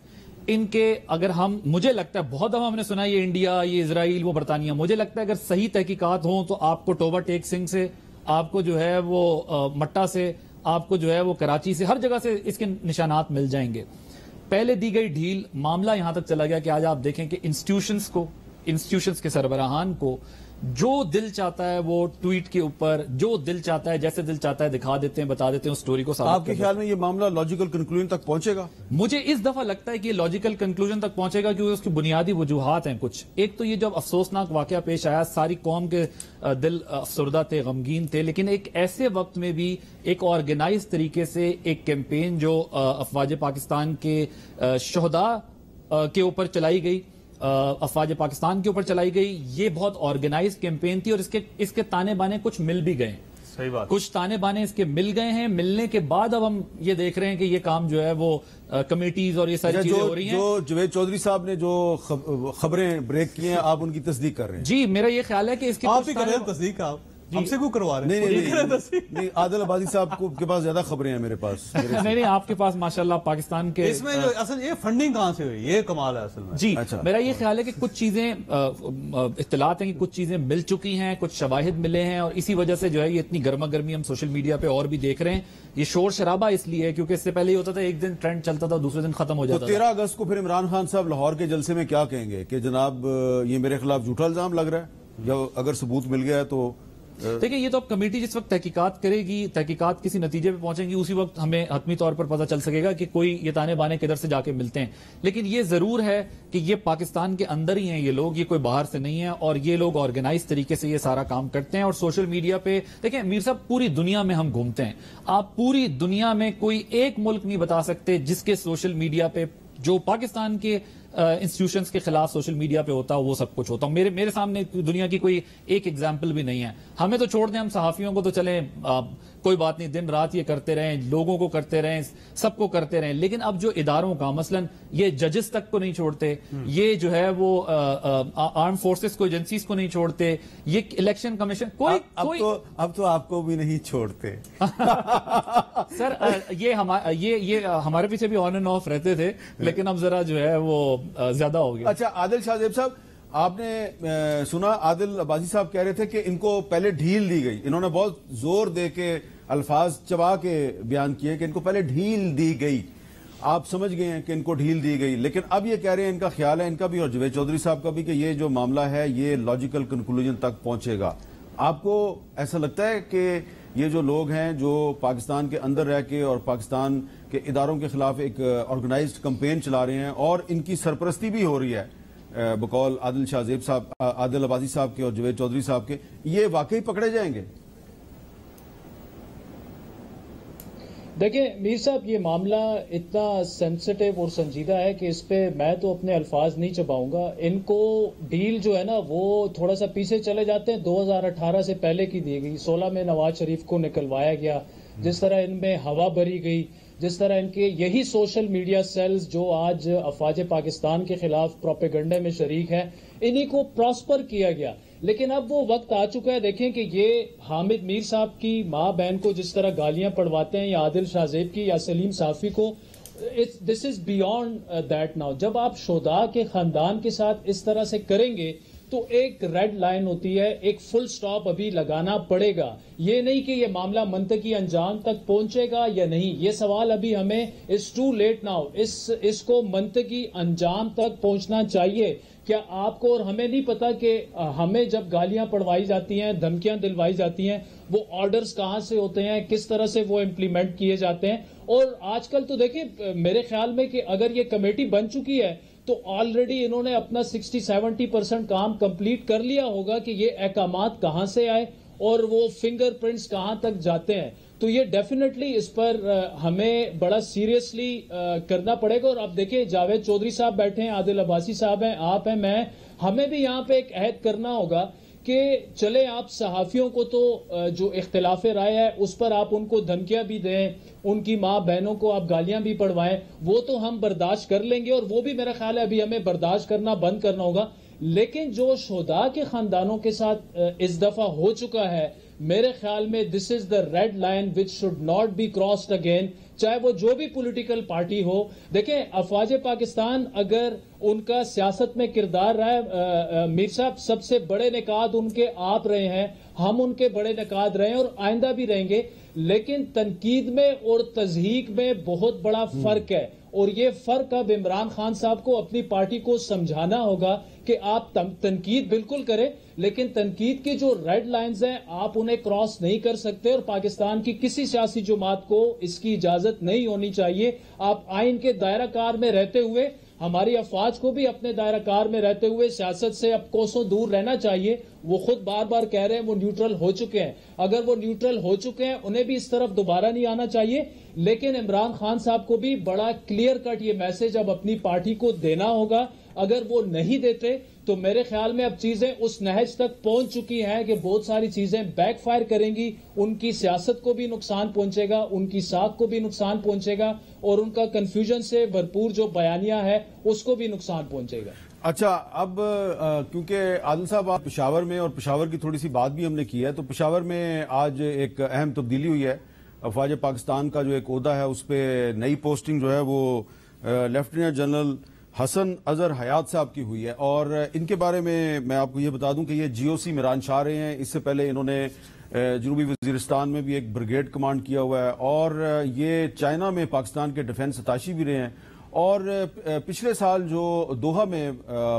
[SPEAKER 3] ان کے اگر مجھے لگتا ہے بہت دفعہ ہم نے سنا یہ انڈیا، یہ اسرائیل، وہ برطانیہ، مجھے لگتا ہے اگر صحیح تحقیقات ہوں تو آپ کو ٹوبہ ٹیک سنگھ سے، آپ کو جو ہے وہ مٹا سے، آپ کو جو ہے وہ کراچی سے، ہر جگہ سے اس کے نشانات مل جائیں گے۔ پہلے دی گئی ڈھیل معاملہ یہاں تک چلا گیا کہ آج آپ دیکھیں کہ انسٹیٹیوشنز کے سربراہان کو جو دل چاہتا ہے وہ ٹویٹ کے اوپر جو دل چاہتا ہے جیسے دل چاہتا ہے دکھا دیتے ہیں, بتا دیتے ہیں, اس سٹوری کو ثابت
[SPEAKER 2] آپ کے خیال میں یہ معاملہ لاجیکل کنکلوژن تک پہنچے گا؟
[SPEAKER 3] مجھے اس دفعہ لگتا ہے کہ یہ لاجیکل کنکلوژن تک پہنچے گا کیونکہ اس کی بنیادی وجوہات ہیں کچھ. ایک تو یہ جب افسوسناک واقعہ پیش آیا, ساری قوم کے دل افسردہ تھے, غمگین تھے, لیکن ایک ایسے وقت میں بھی ایک آرگنائز طریقے سے ایک کیمپین جو افواج پاکستان کے شہداء کے اوپر چلائی گئی, افواج پاکستان کے اوپر چلائی گئی, یہ بہت آرگنائز کیمپین تھی اور اس کے تانے بانے کچھ مل بھی گئے.
[SPEAKER 1] صحیح بات.
[SPEAKER 3] کچھ تانے بانے اس کے مل گئے ہیں. ملنے کے بعد اب ہم یہ دیکھ رہے ہیں کہ یہ کام جو ہے وہ کمیٹیز اور یہ ساری چیزیں ہو رہی ہیں.
[SPEAKER 2] جو جوید چودھری صاحب نے جو خبریں بریک کی ہیں, آپ ان کی تصدیق کر رہے ہیں؟
[SPEAKER 3] جی, میرا یہ خیال ہے کہ اس کی
[SPEAKER 1] آپ ہی کر رہے ہیں تصدیق, آپ ہم سے کیوں کروا رہے ہیں؟
[SPEAKER 2] نہیں, عادل عباسی صاحب کے پاس زیادہ خبریں ہیں میرے پاس.
[SPEAKER 3] نہیں, آپ کے پاس ماشاءاللہ پاکستان کے
[SPEAKER 1] اس میں اصل یہ فنڈنگ کہاں سے ہوئی, یہ کمال ہے اصل میں.
[SPEAKER 3] جی, میرا یہ خیال ہے کہ کچھ چیزیں اطلاعات ہیں کہ کچھ چیزیں مل چکی ہیں, کچھ شواہد ملے ہیں, اور اسی وجہ سے جو ہے یہ اتنی گرما گرمی ہم سوشل میڈیا پہ اور بھی دیکھ رہے ہیں. یہ شور شرابہ اس لیے ہے کیونکہ اس سے پہلے یہ ہوتا تھا ایک دن ٹرینڈ چلتا تھا, دوسرے دن ختم ہو جاتا تھا.
[SPEAKER 2] 13 اگست کو پھر عمران خان صاحب لاہور کے جلسے میں کیا کہیں گے کہ جناب یہ میرے خلاف جھوٹا الزام لگ رہا ہے, جب اگر ثبوت مل گیا ہے تو
[SPEAKER 3] دیکھیں, یہ تو اب کمیٹی جس وقت تحقیقات کرے گی, تحقیقات کسی نتیجے پہ پہنچیں گی, اسی وقت ہمیں حتمی طور پر پتہ چل سکے گا کہ کوئی یہ تانے بانے کدھر سے جا کے ملتے ہیں. لیکن یہ ضرور ہے کہ یہ پاکستان کے اندر ہی ہیں یہ لوگ, یہ کوئی باہر سے نہیں ہے, اور یہ لوگ آرگنائز طریقے سے یہ سارا کام کرتے ہیں. اور سوشل میڈیا پہ دیکھیں میر صاحب, پوری دنیا میں ہم گھومتے ہیں, آپ پوری دنیا میں کوئی ایک ملک نہیں بتا سکتے جس کے سوشل میڈیا پہ جو پاکستان کے انسٹیٹیوشنز کے خلاف سوشل میڈیا پہ ہوتا وہ سب کچھ ہوتا. میرے سامنے دنیا کی کوئی ایک ایگزامپل بھی نہیں ہے. ہمیں تو چھوڑ دیں, ہم صحافیوں کو تو چلیں کوئی بات نہیں, دن رات یہ کرتے رہیں, لوگوں کو کرتے رہیں, سب کو کرتے رہیں. لیکن اب جو اداروں کا مثلا یہ ججز تک کو نہیں چھوڑتے, یہ جو ہے وہ آرم فورسز کو, ایجنسیز کو نہیں چھوڑتے, یہ الیکشن کمیشن
[SPEAKER 2] اب تو آپ کو بھی نہیں چھوڑتے.
[SPEAKER 3] سر یہ ہمارے پیچھے بھی آن اینڈ آف رہتے تھے, لیکن اب ذرا جو ہے وہ زیادہ ہو گیا.
[SPEAKER 2] اچھا, عادل شاہ زیب صاحب, آپ نے سنا عادل عباسی صاحب کہہ رہے تھے کہ ان کو پہلے ڈھیل دی گئی, انہوں نے بہت زور دے کے الفاظ چبا کے بیان کیے کہ ان کو پہلے ڈھیل دی گئی. آپ سمجھ گئے ہیں کہ ان کو ڈھیل دی گئی, لیکن اب یہ کہہ رہے ہیں, ان کا خیال ہے ان کا بھی اور جوید چودھری صاحب کا بھی, کہ یہ جو معاملہ ہے یہ لاجیکل کنکلوژن تک پہنچے گا. آپ کو ایسا لگتا ہے کہ یہ جو لوگ ہیں جو پاکستان کے اندر رہ کے اور پاکستان کے اداروں کے خلاف ایک آرگنائزڈ کمپین چلا رہے ہیں اور ان کی سرپرستی بھی ہو رہی ہے بقول عادل شاہ زیب صاحب, عادل عباسی صاحب کے اور جوید چودھری صاحب کے, یہ واقعی پکڑے جائیں گے؟
[SPEAKER 4] دیکھیں میر صاحب, یہ معاملہ اتنا سینسٹیو اور سنجیدہ ہے کہ اس پہ میں تو اپنے الفاظ نہیں چباؤں گا. ان کو ڈیل جو ہے نا وہ تھوڑا سا پیچھے چلے جاتے ہیں, 2018 سے پہلے کی دی گئی. 16 میں نواز شریف کو نکلوایا گیا, جس طرح ان میں ہوا بھری گئی, جس طرح ان کے یہی سوشل میڈیا سیلز جو آج افواج پاکستان کے خلاف پروپیگنڈے میں شریک ہیں, انہی کو پراسپر کیا گیا. لیکن اب وہ وقت آ چکا ہے, دیکھیں کہ یہ حامد میر صاحب کی ماں بہن کو جس طرح گالیاں پڑھواتے ہیں, یا عادل شاہ زیب کی یا سلیم صافی کو, دس از بیونڈ دیٹ ناؤ. جب آپ شہداء کے خاندان کے ساتھ اس طرح سے کریں گے تو ایک ریڈ لائن ہوتی ہے, ایک فل سٹاپ ابھی لگانا پڑے گا. یہ نہیں کہ یہ معاملہ منطقی انجام تک پہنچے گا یا نہیں, یہ سوال ابھی ہمیں اس ٹو لیٹ ناؤ, اس کو منطقی انجام تک پہنچنا چاہیے. کیا آپ کو اور ہمیں نہیں پتا کہ ہمیں جب گالیاں پڑھوائی جاتی ہیں, دھمکیاں دلوائی جاتی ہیں, وہ آرڈرز کہاں سے ہوتے ہیں, کس طرح سے وہ امپلیمنٹ کیے جاتے ہیں. اور آج کل تو دیکھیں میرے خیال میں کہ اگر یہ کمیٹی بن چکی ہے تو آلریڈی انہوں نے اپنا 60-70% کام کمپلیٹ کر لیا ہوگا کہ یہ احکامات کہاں سے آئے اور وہ فنگر پرنٹس کہاں تک جاتے ہیں. تو یہ ڈیفینیٹلی اس پر ہمیں بڑا سیریسلی کرنا پڑے گا. اور اب دیکھیں جاوید چودھری صاحب بیٹھے ہیں, عادل عباسی صاحب ہیں, آپ ہیں, میں, ہمیں بھی یہاں پہ ایک عہد کرنا ہوگا کہ چلے آپ صحافیوں کو تو جو اختلاف رائے ہے اس پر آپ ان کو دھمکیاں بھی دیں, ان کی ماں بہنوں کو آپ گالیاں بھی پڑھوائیں, وہ تو ہم برداشت کر لیں گے, اور وہ بھی میرا خیال ہے ابھی ہمیں برداشت کرنا بند کرنا ہوگا. لیکن جو شہداء کے خاندانوں کے ساتھ اس دفعہ ہو چکا ہے, میرے خیال میں this is the red line which should not be crossed again, چاہے وہ جو بھی پولیٹیکل پارٹی ہو. دیکھیں افواج پاکستان اگر ان کا سیاست میں کردار رہا ہے, میر صاحب سب سے بڑے نقاد ان کے آپ رہے ہیں, ہم ان کے بڑے نقاد رہے ہیں اور آئندہ بھی رہیں گے. لیکن تنقید میں اور تضحیق میں بہت بڑا فرق ہے, اور یہ فرق اب عمران خان صاحب کو اپنی پارٹی کو سمجھانا ہوگا کہ آپ تنقید بالکل کریں، لیکن تنقید کی جو ریڈ لائنز ہیں آپ انہیں کراس نہیں کر سکتے، اور پاکستان کی کسی سیاسی جماعت کو اس کی اجازت نہیں ہونی چاہیے۔ آپ آئین کے دائرہ کار میں رہتے ہوئے، ہماری افواج کو بھی اپنے دائرہ کار میں رہتے ہوئے سیاست سے اب کوسوں دور رہنا چاہیے۔ وہ خود بار بار کہہ رہے ہیں وہ نیوٹرل ہو چکے ہیں، اگر وہ نیوٹرل ہو چکے ہیں انہیں بھی اس طرف دوبارہ نہیں آنا چاہیے، لیکن عمران خان صاحب کو بھی بڑا کلیئر کٹ یہ میسج اب اپنی پارٹی کو دینا ہوگا۔ اگر وہ نہیں دیتے تو میرے خیال میں اب چیزیں اس نہج تک پہنچ چکی ہیں کہ بہت ساری چیزیں بیک فائر کریں گی، ان کی سیاست کو بھی نقصان پہنچے گا، ان کی ساکھ کو بھی نقصان پہنچے گا، اور ان کا کنفیوژن سے بھرپور جو بیانیہ ہے اس کو بھی نقصان پہنچے گا۔
[SPEAKER 2] اچھا، اب کیونکہ عادل صاحب آپ پشاور میں، اور پشاور کی تھوڑی سی بات بھی ہم نے کی ہے، تو پشاور میں آج ایک اہم تبدیلی ہوئی ہے۔ افواج پاکستان کا جو ایک عہدہ ہے اس پہ نئی پوسٹنگ جو ہے وہ لیفٹیننٹ جنرل حسن اظہر حیات صاحب کی ہوئی ہے، اور ان کے بارے میں آپ کو یہ بتا دوں کہ یہ جی او سی میران شاہ رہے ہیں۔ اس سے پہلے انہوں نے جنوبی وزیرستان میں بھی ایک بریگیڈ کمانڈ کیا ہوا ہے، اور یہ چائنا میں پاکستان کے ڈیفنس اتاشی بھی رہے ہیں، اور پچھلے سال جو دوحہ میں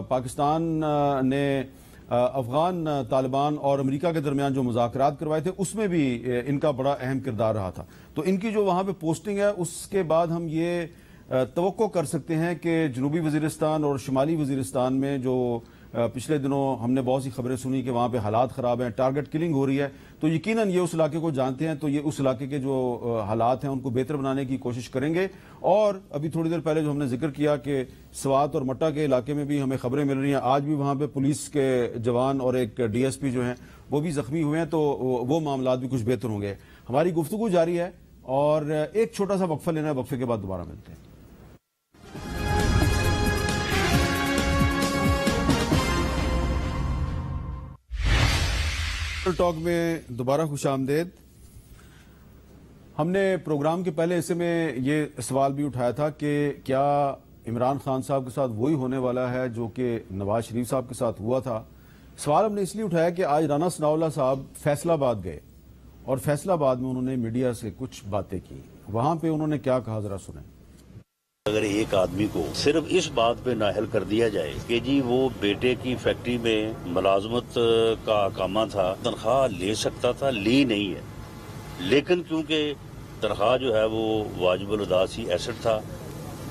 [SPEAKER 2] پاکستان نے افغان طالبان اور امریکہ کے درمیان جو مذاکرات کروائے تھے اس میں بھی ان کا بڑا اہم کردار رہا تھا۔ تو ان کی جو وہاں پہ پوسٹنگ ہے اس کے بعد ہم یہ توقع کر سکتے ہیں کہ جنوبی وزیرستان اور شمالی وزیرستان میں جو پچھلے دنوں ہم نے بہت سی خبریں سنی کہ وہاں پہ حالات خراب ہیں، ٹارگٹ کلنگ ہو رہی ہے، تو یقیناً یہ اس علاقے کو جانتے ہیں، تو یہ اس علاقے کے جو حالات ہیں ان کو بہتر بنانے کی کوشش کریں گے۔ اور ابھی تھوڑی دیر پہلے جو ہم نے ذکر کیا کہ سوات اور مٹا کے علاقے میں بھی ہمیں خبریں مل رہی ہیں، آج بھی وہاں پہ پولیس کے جوان اور ایک ڈی ایس پی جو ہیں وہ بھی زخمی ہوئے ہیں، تو وہ معاملات بھی کچھ بہتر ہوں گے۔ ہماری گفتگو جاری ہے اور ایک چھوٹا سا وقفہ لینا ہے، وقفے کے بعد دوبارہ ملتے ہیں۔ ٹاک میں دوبارہ خوش آمدید۔ ہم نے پروگرام کے پہلے حصے میں یہ سوال بھی اٹھایا تھا کہ کیا عمران خان صاحب کے ساتھ وہی ہونے والا ہے جو کہ نواز شریف صاحب کے ساتھ ہوا تھا۔ سوال ہم نے اس لیے اٹھایا کہ آج رانا ثناءاللہ صاحب فیصل آباد گئے، اور فیصل آباد میں انہوں نے میڈیا سے کچھ باتیں کی، وہاں پہ انہوں نے کیا کہا ذرا سنیں۔
[SPEAKER 5] اگر ایک آدمی کو صرف اس بات پہ نااہل کر دیا جائے کہ جی وہ بیٹے کی فیکٹری میں ملازمت کا اقامہ تھا، تنخواہ لے سکتا تھا، لی نہیں ہے، لیکن کیونکہ تنخواہ جو ہے وہ واجب الادا ایسٹ تھا،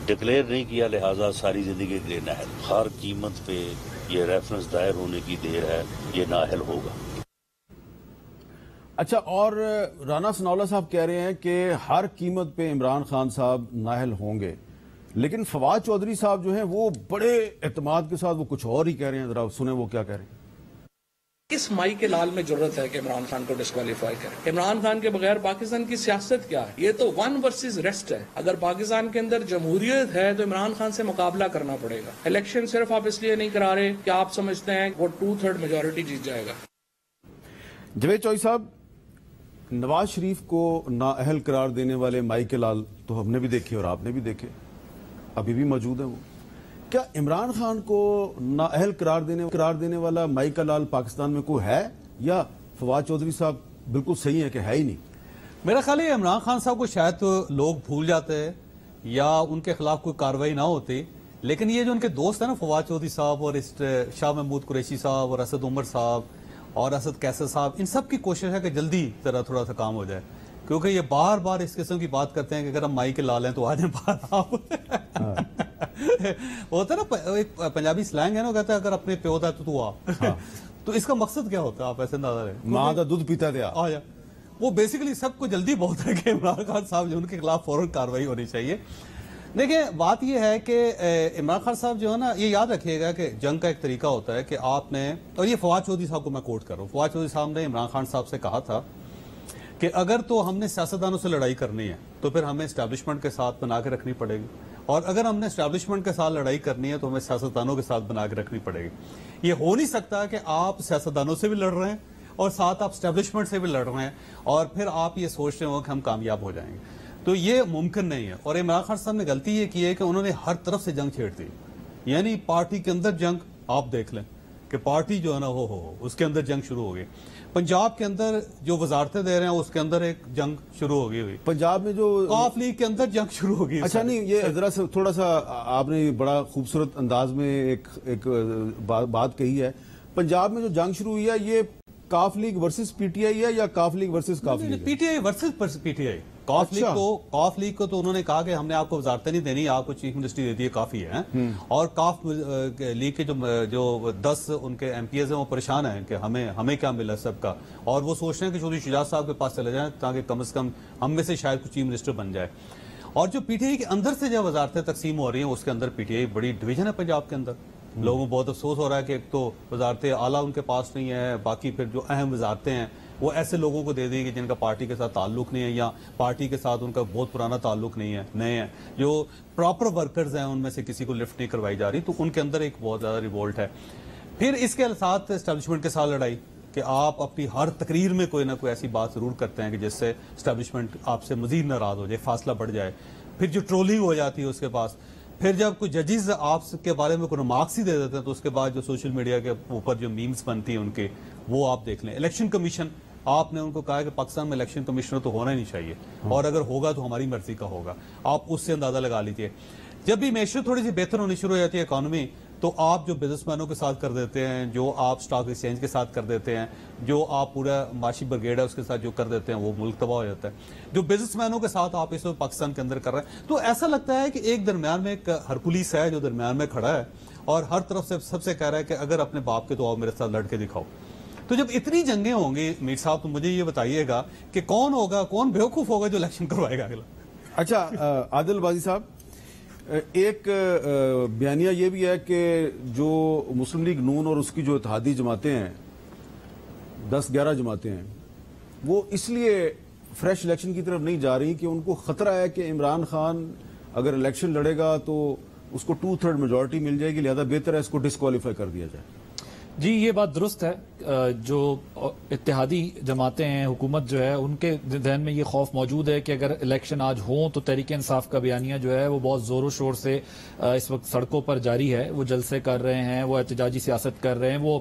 [SPEAKER 5] ڈکلیئر نہیں کیا، لہٰذا ساری زندگی کے لیے نااہل۔ ہر قیمت پہ یہ ریفرنس دائر ہونے کی دیر ہے، یہ نااہل ہوگا۔
[SPEAKER 2] اچھا، اور رانا ثناءاللہ صاحب کہہ رہے ہیں کہ ہر قیمت پہ عمران خان صاحب نااہل ہوں گے، لیکن فواد چودھری صاحب جو ہیں وہ بڑے اعتماد کے ساتھ وہ کچھ اور ہی کہہ رہے ہیں، ذرا سنیں وہ کیا کہہ رہے ہیں۔
[SPEAKER 6] کس مائی کے لال میں ضرورت ہے کہ عمران خان کو ڈسکوالیفائی کرے؟ عمران خان کے بغیر پاکستان کی سیاست کیا ہے؟ یہ تو ون ورسز ریسٹ ہے۔ اگر پاکستان کے اندر جمہوریت ہے تو عمران خان سے مقابلہ کرنا پڑے گا۔ الیکشن صرف آپ اس لیے نہیں کرا رہے کہ آپ سمجھتے ہیں وہ 2/3 میجورٹی جیت جائے گا۔
[SPEAKER 2] جوید چوئی صاحب، نواز شریف کو نااہل قرار دینے والے مائی کے لال تو ہم نے بھی دیکھے اور آپ نے بھی دیکھے، ابھی بھی موجود ہیں وہ۔ کیا عمران خان کو نااہل قرار دینے والا مائی کا لال پاکستان میں کوئی ہے، یا فواد چودھری صاحب بالکل صحیح ہے کہ ہے ہی نہیں؟
[SPEAKER 1] میرا خیال ہے عمران خان صاحب کو شاید تو لوگ بھول جاتے ہیں یا ان کے خلاف کوئی کارروائی نہ ہوتی، لیکن یہ جو ان کے دوست ہیں نا فواد چودھری صاحب اور شاہ محمود قریشی صاحب اور اسد عمر صاحب اور اسد کیسر صاحب، ان سب کی کوشش ہے کہ جلدی تھوڑا سا کام ہو جائے، کیونکہ یہ بار بار اس قسم کی بات کرتے ہیں کہ اگر ہم مائی کے لال ہیں تو آ جائیں باہر آپ۔ ہوتا ہے نا ایک پنجابی سلینگ ہے نا، کہتا ہے اگر اپنے پیو دا تو آ، تو اس کا مقصد کیا ہوتا ہے آپ ایسے اندازہ رہے؟
[SPEAKER 2] ماں دا دودھ پیتا دیا
[SPEAKER 1] آ جا۔ وہ بیسیکلی سب کو جلدی بہت ہے کہ عمران خان صاحب جو ان کے خلاف فوراً کارروائی ہونی چاہیے۔ دیکھیں بات یہ ہے کہ عمران خان صاحب جو ہے نا، یہ یاد رکھیے گا کہ جنگ کا ایک طریقہ ہوتا ہے کہ آپ نے، اور یہ فواد چودھری صاحب کو میں کوٹ کر رہا ہوں، فواد چودھری صاحب نے عمران خان صاحب سے کہا تھا کہ اگر تو ہم نے سیاستدانوں سے لڑائی کرنی ہے تو پھر ہمیں اسٹیبلشمنٹ کے ساتھ بنا کے رکھنی پڑے گی، اور اگر ہم نے اسٹیبلشمنٹ کے ساتھ لڑائی کرنی ہے تو ہمیں سیاستدانوں کے ساتھ بنا کے رکھنی پڑے گی۔ یہ ہو نہیں سکتا کہ آپ سیاستدانوں سے بھی لڑ رہے ہیں اور ساتھ آپ اسٹیبلشمنٹ سے بھی لڑ رہے ہیں اور پھر آپ یہ سوچ رہے ہو کہ ہم کامیاب ہو جائیں گے، تو یہ ممکن نہیں ہے۔ اور عمران خان صاحب نے غلطی یہ کی ہے کہ انہوں نے ہر طرف سے جنگ چھیڑ دی، یعنی پارٹی کے اندر جنگ آپ دیکھ لیں کہ پارٹی جو ہے نا ہو اس کے اندر جنگ شروع ہو گئی. پنجاب کے اندر جو وزارتیں دے رہے ہیں اس کے اندر ایک جنگ شروع ہو گئی ہوئی.
[SPEAKER 2] پنجاب میں جو
[SPEAKER 1] قاف لیگ کے اندر جنگ شروع ہو گئی.
[SPEAKER 2] اچھا نہیں، یہ ذرا سا تھوڑا سا آپ نے بڑا خوبصورت انداز میں ایک بات کہی ہے. پنجاب میں جو جنگ شروع ہوئی ہے یہ Qaf league versus P T I ہے یا Qaf league versus Qaf league?
[SPEAKER 1] P T I versus P T I. Qaf league کو تو انہوں نے کہا کہ ہم نے آپ کو وزارتیں نہیں دینی، آپ کو چیف منسٹری دے دی کافی ہے. اور کاف لیگ کے جو 10 ان کے ایم پی ایز ہیں وہ پریشان ہیں کہ ہمیں کیا ملا سب کا، اور وہ سوچ رہے ہیں کہ چودھری شجاعت صاحب کے پاس چلے جائیں تاکہ کم از کم ہم میں سے شاید کچھ چیف منسٹر بن جائے. اور جو پی ٹی آئی کے اندر سے جو وزارتیں تقسیم ہو رہی ہیں اس کے اندر پی ٹی آئی بڑی ڈویژن ہے پنجاب کے اندر. لوگوں کو بہت افسوس ہو رہا ہے کہ ایک تو وزارتیں اعلیٰ ان کے پاس نہیں ہے، باقی پھر جو اہم وزارتیں ہیں وہ ایسے لوگوں کو دے دی کہ جن کا پارٹی کے ساتھ تعلق نہیں ہے یا پارٹی کے ساتھ ان کا بہت پرانا تعلق نہیں ہے، نئے ہیں جو پراپر ورکرز ہیں ان میں سے کسی کو لفٹ نہیں کروائی جا رہی. تو ان کے اندر ایک بہت زیادہ ریوولٹ ہے. پھر اس کے ساتھ اسٹیبلشمنٹ کے ساتھ لڑائی کہ آپ اپنی ہر تقریر میں کوئی نہ کوئی ایسی بات ضرور کرتے ہیں کہ جس سے اسٹیبلشمنٹ آپ سے مزید ناراض ہو جائے، فاصلہ بڑھ جائے. پھر جو ٹرولنگ ہو جاتی ہے اس کے پاس، پھر جب کوئی ججز آپ کے بارے میں کوئی ریمارکس ہی دے دیتے ہیں تو اس کے بعد جو سوشل میڈیا کے اوپر جو میمز بنتی ہیں ان کے، وہ آپ دیکھ لیں. الیکشن کمیشن، آپ نے ان کو کہا کہ پاکستان میں الیکشن کمشنر تو ہونا ہی نہیں چاہیے، اور اگر ہوگا تو ہماری مرضی کا ہوگا. آپ اس سے اندازہ لگا لیجئے. جب بھی معیشت تھوڑی سی بہتر ہونی شروع ہو جاتی ہے اکانومی، تو آپ جو بزنس مینوں کے ساتھ کر دیتے ہیں، جو آپ سٹاک ایکسچینج کے ساتھ کر دیتے ہیں، جو آپ پورا معاشی بریگیڈ ہے اس کے ساتھ جو کر دیتے ہیں، وہ ملک تباہ ہو جاتا ہے. جو بزنس مینوں کے ساتھ آپ اس وقت پاکستان کے اندر کر رہے ہیں، تو ایسا لگتا ہے کہ ایک درمیان میں ایک ہرکولیس ہے جو درمیان میں کھڑا ہے اور ہر طرف سے سب سے کہہ رہا ہے کہ اگر اپنے باپ کے تو آؤ میرے ساتھ لڑ کے دکھاؤ. تو جب اتنی جنگیں ہوں گی میر صاحب، تو مجھے یہ بتائیے گا کہ کون ہوگا، کون بیوقوف ہوگا جو الیکشن کروائے گا اگلا.
[SPEAKER 2] اچھا عادل بازی صاحب، ایک بیانیہ یہ بھی ہے کہ جو مسلم لیگ نون اور اس کی جو اتحادی جماعتیں ہیں، 10-11 جماعتیں ہیں، وہ اس لیے فریش الیکشن کی طرف نہیں جا رہی کہ ان کو خطرہ ہے کہ عمران خان اگر الیکشن لڑے گا تو اس کو 2/3 میجورٹی مل جائے گی، لہذا بہتر ہے اس کو ڈسکوالیفائی کر دیا جائے.
[SPEAKER 3] جی یہ بات درست ہے. جو اتحادی جماعتیں ہیں، حکومت جو ہے، ان کے ذہن میں یہ خوف موجود ہے کہ اگر الیکشن آج ہوں تو تحریک انصاف کا بیانیہ جو ہے وہ بہت زور و شور سے اس وقت سڑکوں پر جاری ہے. وہ جلسے کر رہے ہیں، وہ احتجاجی سیاست کر رہے ہیں، وہ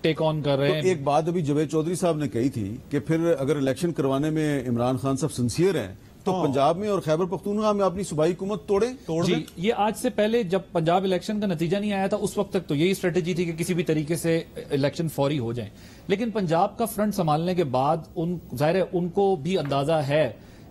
[SPEAKER 3] ٹیک آن کر رہے ہیں.
[SPEAKER 2] ایک بات ابھی جاوید چودھری صاحب نے کہی تھی کہ پھر اگر الیکشن کروانے میں عمران خان صاحب سنسیئر ہیں تو پنجاب میں اور خیبر پختونخوا میں اپنی صوبائی حکومت توڑ
[SPEAKER 3] جی یہ آج سے پہلے جب پنجاب الیکشن کا نتیجہ نہیں آیا تھا اس وقت تک تو یہی اسٹریٹجی تھی کہ کسی بھی طریقے سے الیکشن فوری ہو جائیں. لیکن پنجاب کا فرنٹ سنبھالنے کے بعد ظاہر ہے ان کو بھی اندازہ ہے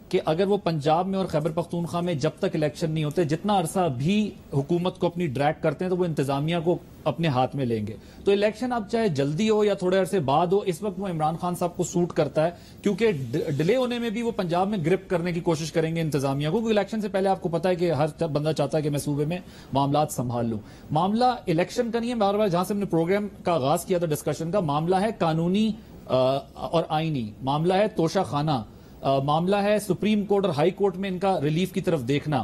[SPEAKER 3] کہ اگر وہ پنجاب میں اور خیبر پختونخوا میں جب تک الیکشن نہیں ہوتے، جتنا عرصہ بھی حکومت کو اپنی ڈریگ کرتے ہیں تو وہ انتظامیہ کو اپنے ہاتھ میں لیں گے. تو الیکشن اب چاہے جلدی ہو یا تھوڑے عرصے بعد ہو، اس وقت وہ عمران خان صاحب کو سوٹ کرتا ہے کیونکہ ڈیلے ہونے میں بھی وہ پنجاب میں گرپ کرنے کی کوشش کریں گے انتظامیہ کو، کیونکہ الیکشن سے پہلے آپ کو پتا ہے کہ ہر بندہ چاہتا ہے کہ میں صوبے میں معاملات سنبھال لوں. معاملہ الیکشن کا نہیں ہے، بار بار جہاں سے ہم نے پروگرام کا آغاز کیا تھا ڈسکشن کا، معاملہ ہے قانونی اور آئینی، معاملہ ہے توشہ خانہ، معاملہ ہے سپریم کورٹ اور ہائی کورٹ میں ان کا ریلیف کی طرف دیکھنا.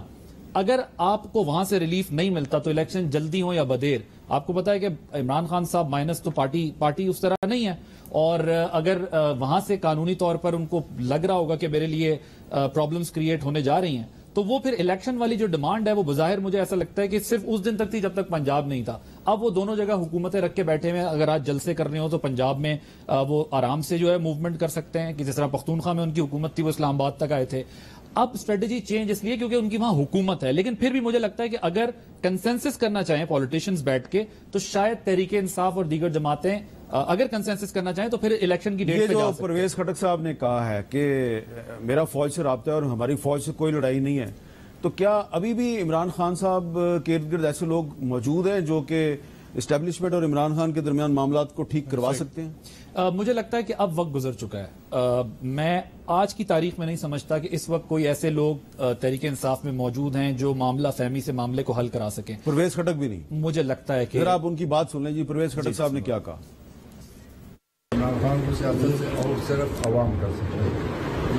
[SPEAKER 3] اگر آپ کو وہاں سے ریلیف نہیں ملتا تو الیکشن جلدی ہو یا بدیر، آپ کو پتا ہے کہ عمران خان صاحب مائنس تو پارٹی اس طرح نہیں ہے، اور اگر وہاں سے قانونی طور پر ان کو لگ رہا ہوگا کہ میرے لیے پرابلمز کریٹ ہونے جا رہی ہیں تو وہ پھر الیکشن والی جو ڈیمانڈ ہے وہ بظاہر مجھے ایسا لگتا ہے کہ صرف اس دن تک تھی جب تک پنجاب نہیں تھا. اب وہ دونوں جگہ حکومتیں رکھ کے بیٹھے ہوئے ہیں. اگر آج جلسے کرنے ہو تو پنجاب میں وہ آرام سے جو ہے موومنٹ کر سکتے ہیں کہ جس طرح پختونخوا میں ان کی حکومت تھی وہ اسلام آباد تک آئے تھے. اب اسٹریٹجی چینج اس لیے کیونکہ ان کی وہاں حکومت ہے، لیکن پھر بھی مجھے لگتا ہے کہ اگر کنسنسس کرنا چاہیں پولیٹیشینز بیٹھ کے تو شاید تحریک انصاف اور دیگر جماعتیں اگر کنسنسس کرنا چاہیں تو پھر الیکشن کی ڈیٹ پہ جا سکتے ہیں.
[SPEAKER 2] پرویز خٹک صاحب نے کہا ہے کہ میرا فوج سے رابطہ ہے اور ہماری فوج سے کوئی لڑائی نہیں ہے، تو کیا ابھی بھی عمران خان صاحب کے ارد گرد ایسے لوگ موجود ہیں جو کہ اسٹیبلشمنٹ اور عمران خان کے درمیان معاملات کو ٹھیک کروا سکتے ہیں؟
[SPEAKER 3] مجھے لگتا ہے کہ اب وقت گزر چکا ہے. میں آج کی تاریخ میں نہیں سمجھتا کہ اس وقت کوئی ایسے لوگ تحریک انصاف میں موجود ہیں جو معاملہ فہمی سے معاملے کو حل کرا سکیں.
[SPEAKER 2] پرویز خٹک بھی نہیں؟
[SPEAKER 3] مجھے لگتا ہے کہ
[SPEAKER 2] آپ ان کی بات سن لیں. جی پرویز خٹک صاحب نے کیا کہا؟
[SPEAKER 7] عمران خان کو سیاست سے اور صرف عوام کر سکتے ہیں.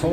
[SPEAKER 7] 100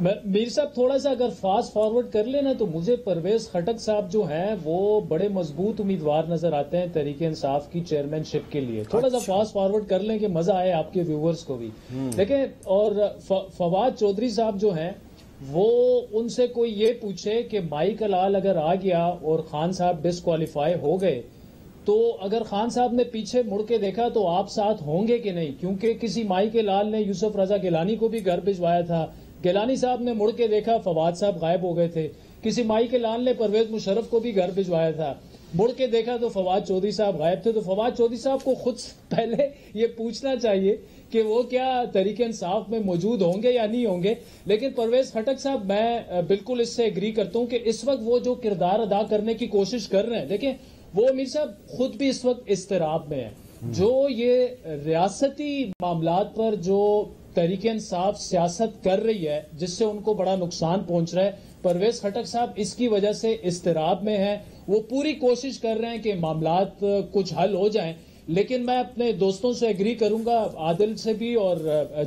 [SPEAKER 4] میر صاحب تھوڑا سا اگر فاسٹ فارورڈ کر لینا تو مجھے پرویز خٹک صاحب جو ہیں وہ بڑے مضبوط امیدوار نظر آتے ہیں تحریک انصاف کی چیئرمین شپ کے لیے. تھوڑا سا فاسٹ فارورڈ کر لیں کہ مزہ آئے آپ کے ویورز کو بھی. دیکھیں اور فواد چودھری صاحب جو ہیں وہ ان سے کوئی یہ پوچھے کہ مائک الال اگر آ گیا اور خان صاحب ڈسکوالیفائی ہو گئے تو اگر خان صاحب نے پیچھے مڑ کے دیکھا تو آپ ساتھ ہوں گے کہ نہیں, کیونکہ کسی مائک الال نے یوسف رضا گیلانی کو بھی گھر بھجوایا تھا, گیلانی صاحب نے مڑ کے دیکھا فواد صاحب غائب ہو گئے تھے, کسی مائک الال نے پرویز مشرف کو بھی گھر بھجوایا تھا, مڑ کے دیکھا تو فواد چودھری صاحب غائب تھے. تو فواد چودھری صاحب کو خود پہلے یہ پوچھنا چاہیے کہ وہ کیا تحریک انصاف میں موجود ہوں گے یا نہیں ہوں گے. لیکن پرویز خٹک صاحب میں بالکل اس سے ایگری کرتا ہوں کہ اس وقت وہ جو کردار ادا کرنے کی کوشش کر رہے ہیں, دیکھیں وہ امیر صاحب خود بھی اس وقت اضطراب میں ہیں. جو یہ ریاستی معاملات پر جو تحریک انصاف سیاست کر رہی ہے جس سے ان کو بڑا نقصان پہنچ رہا ہے, پرویز خٹک صاحب اس کی وجہ سے اضطراب میں ہیں. وہ پوری کوشش کر رہے ہیں کہ معاملات کچھ حل ہو جائیں. لیکن میں اپنے دوستوں سے ایگری کروں گا, عادل سے بھی اور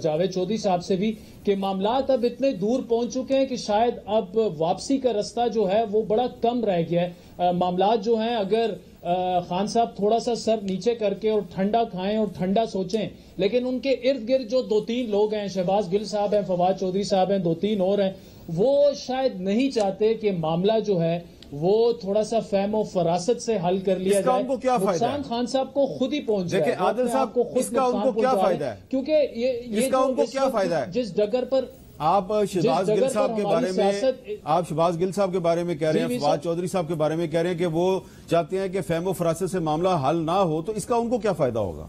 [SPEAKER 4] جاوید چودھری صاحب سے بھی, کہ معاملات اب اتنے دور پہنچ چکے ہیں کہ شاید اب واپسی کا رستہ جو ہے وہ بڑا کم رہ گیا ہے. معاملات جو ہیں اگر خان صاحب تھوڑا سا سر نیچے کر کے اور ٹھنڈا کھائیں اور ٹھنڈا سوچیں, لیکن ان کے ارد گرد جو 2-3 لوگ ہیں, شہباز گل صاحب ہیں, فواد چودھری صاحب ہیں, 2-3 اور ہیں, وہ شاید نہیں چاہتے کہ معاملہ جو ہے وہ تھوڑا سا فہم و فراست سے حل کر لیا جائے.
[SPEAKER 2] ان کو کیا فائدہ ہے؟
[SPEAKER 4] نقصان خان صاحب کو خود ہی پہنچ جائے.
[SPEAKER 2] دیکھیں عادل صاحب, اس کا ان کو کیا فائدہ ہے؟
[SPEAKER 4] کیونکہ یہ
[SPEAKER 2] ان کو کیا فائدہ ہے؟
[SPEAKER 4] جس ڈگر پر
[SPEAKER 2] آپ شہباز گل صاحب کے بارے میں شہباز گل صاحب کے بارے میں کہہ رہے ہیں, فواد چودھری صاحب کے بارے میں کہہ رہے ہیں کہ وہ چاہتے ہیں کہ فہم و فراست سے معاملہ حل نہ ہو, تو اس کا ان کو کیا فائدہ ہوگا؟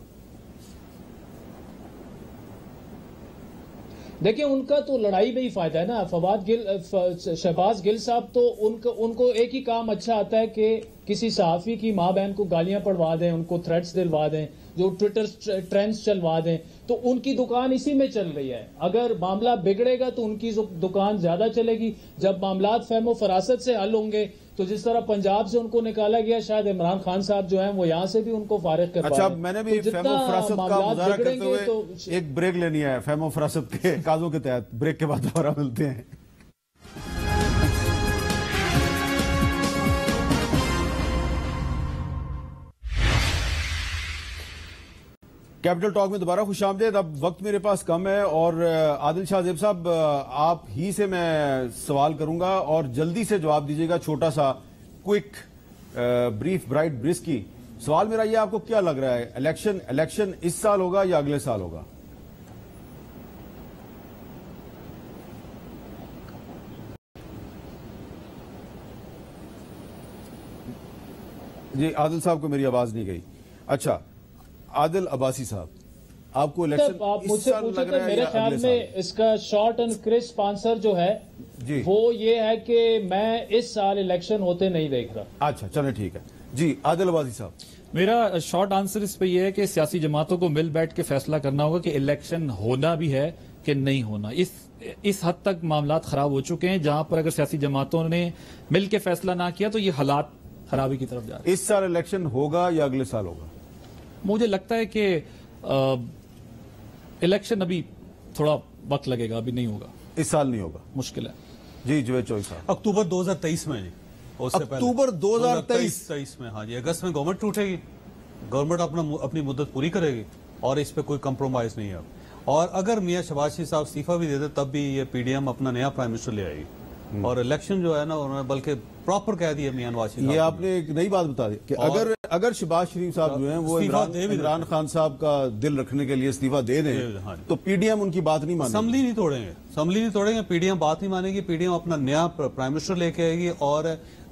[SPEAKER 4] دیکھیں ان کا تو لڑائی میں ہی فائدہ ہے نا. شہباز گل صاحب تو ان کو ایک ہی کام اچھا آتا ہے کہ کسی صحافی کی ماں بہن کو گالیاں پڑھوا دیں, ان کو تھریٹس دلوا دیں, جو ٹویٹر ٹرینڈز چلوا دیں. تو ان کی دکان اسی میں چل رہی ہے. اگر معاملہ بگڑے گا تو ان کی دکان زیادہ چلے گی. جب معاملات فہم و فراست سے حل ہوں گے تو جس طرح پنجاب سے ان کو نکالا گیا, شاید عمران خان صاحب جو ہیں وہ یہاں سے بھی ان کو فارغ کر پائیں.
[SPEAKER 2] اچھا, میں نے بھی فہم و فراست کا مظاہرہ کرتے ہوئے ایک بریک لینی ہے فہم و فراست کے قاضوں کے تحت. بریک کے بعد دوبارہ ملتے ہیں. کیپٹل ٹاک میں دوبارہ خوش آمدید. اب وقت میرے پاس کم ہے اور عادل شاہ زیب صاحب آپ ہی سے میں سوال کروں گا اور جلدی سے جواب دیجیے گا, چھوٹا سا کوئک بریف برائٹ برسکی. سوال میرا یہ, آپ کو کیا لگ رہا ہے الیکشن اس سال ہوگا یا اگلے سال ہوگا؟ جی عادل صاحب کو میری آواز نہیں گئی. اچھا عادل عباسی صاحب, آپ کو الیکشن
[SPEAKER 4] مجھ سے پوچھے تو میرے خیال میں اس کا شارٹ اینڈ کرسپ آنسر جو ہے وہ یہ ہے کہ میں اس سال الیکشن ہوتے نہیں دیکھ رہا.
[SPEAKER 2] اچھا چلیں ٹھیک ہے. جی عادل عباسی صاحب.
[SPEAKER 3] میرا شارٹ آنسر اس پہ یہ ہے کہ سیاسی جماعتوں کو مل بیٹھ کے فیصلہ کرنا ہوگا کہ الیکشن ہونا بھی ہے کہ نہیں ہونا. اس حد تک معاملات خراب ہو چکے ہیں جہاں پر اگر سیاسی جماعتوں نے مل کے فیصلہ نہ کیا تو یہ حالات خرابی کی طرف جا رہے ہیں.
[SPEAKER 2] اس سال الیکشن ہوگا یا اگلے سال ہوگا؟
[SPEAKER 3] مجھے لگتا ہے کہ الیکشن ابھی تھوڑا وقت لگے گا, ابھی نہیں ہوگا.
[SPEAKER 2] اس سال نہیں ہوگا,
[SPEAKER 3] مشکل ہے.
[SPEAKER 2] جی جوید چوہدری صاحب.
[SPEAKER 1] اکتوبر 2023 میں.
[SPEAKER 2] اکتوبر 2023
[SPEAKER 1] میں. ہاں جی, اگست میں گورنمنٹ ٹوٹے گی, گورنمنٹ اپنی مدت پوری کرے گی اور اس پہ کوئی کمپرومائز نہیں ہے. اور اگر میاں شہباز شریف صاحب استعفیٰ بھی دیتے تب بھی یہ پی ڈی ایم اپنا نیا پرائم منسٹر لے آئے گی. اور الیکشن جو ہے نا انہوں نے بلکہ پراپر کہہ دیا میاں نواز شریف.
[SPEAKER 2] یہ آپ نے ایک نئی بات بتا دی کہ اگر شہباز شریف صاحب جو ہیں وہ عمران خان صاحب کا دل رکھنے کے لیے استعفیٰ دے دیں تو پی ڈی ایم ان کی بات نہیں مانے گی.
[SPEAKER 1] اسمبلی نہیں توڑیں گے, پی ڈی ایم بات نہیں مانے گی. پی ڈی ایم اپنا نیا پرائم منسٹر لے کے آئے گی اور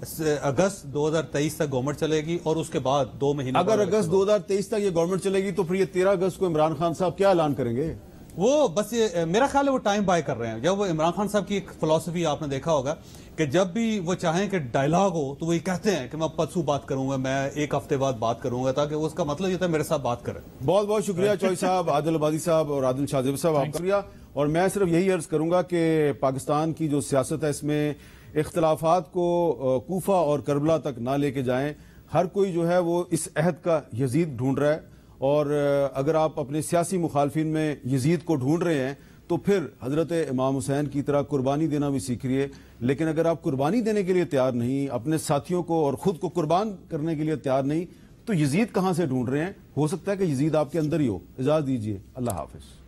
[SPEAKER 1] اگست 2023 تک گورنمنٹ چلے گی اور اس کے بعد 2 مہینے
[SPEAKER 2] اگر اگست 2023 تک یہ گورنمنٹ چلے گی تو پھر یہ 13 اگست کو عمران خان صاحب کیا اعلان کریں گے؟
[SPEAKER 1] وہ بس یہ میرا خیال ہے وہ ٹائم بائی کر رہے ہیں. جب وہ عمران خان صاحب کی ایک فلسفی آپ نے دیکھا ہوگا کہ جب بھی وہ چاہیں کہ ڈائلاگ ہو تو وہ یہ کہتے ہیں کہ میں پرسوں بات کروں گا, میں 1 ہفتے بعد بات کروں گا, تاکہ اس کا مطلب یہ تھا میرے ساتھ بات کریں.
[SPEAKER 2] بہت بہت شکریہ چوہدری صاحب, عادل عباسی صاحب اور عادل شاہ زیب صاحب, آپ کا شکریہ. اور میں صرف یہی عرض کروں گا کہ پاکستان کی جو سیاست ہے اس میں اختلافات کو کوفہ اور کربلا تک نہ لے کے جائیں. ہر کوئی جو ہے وہ اس عہد کا یزید ڈھونڈ رہا ہے, اور اگر آپ اپنے سیاسی مخالفین میں یزید کو ڈھونڈ رہے ہیں تو پھر حضرت امام حسین کی طرح قربانی دینا بھی سیکھیے. لیکن اگر آپ قربانی دینے کے لیے تیار نہیں, اپنے ساتھیوں کو اور خود کو قربان کرنے کے لیے تیار نہیں, تو یزید کہاں سے ڈھونڈ رہے ہیں؟ ہو سکتا ہے کہ یزید آپ کے اندر ہی ہو. اجازت دیجیے, اللہ حافظ.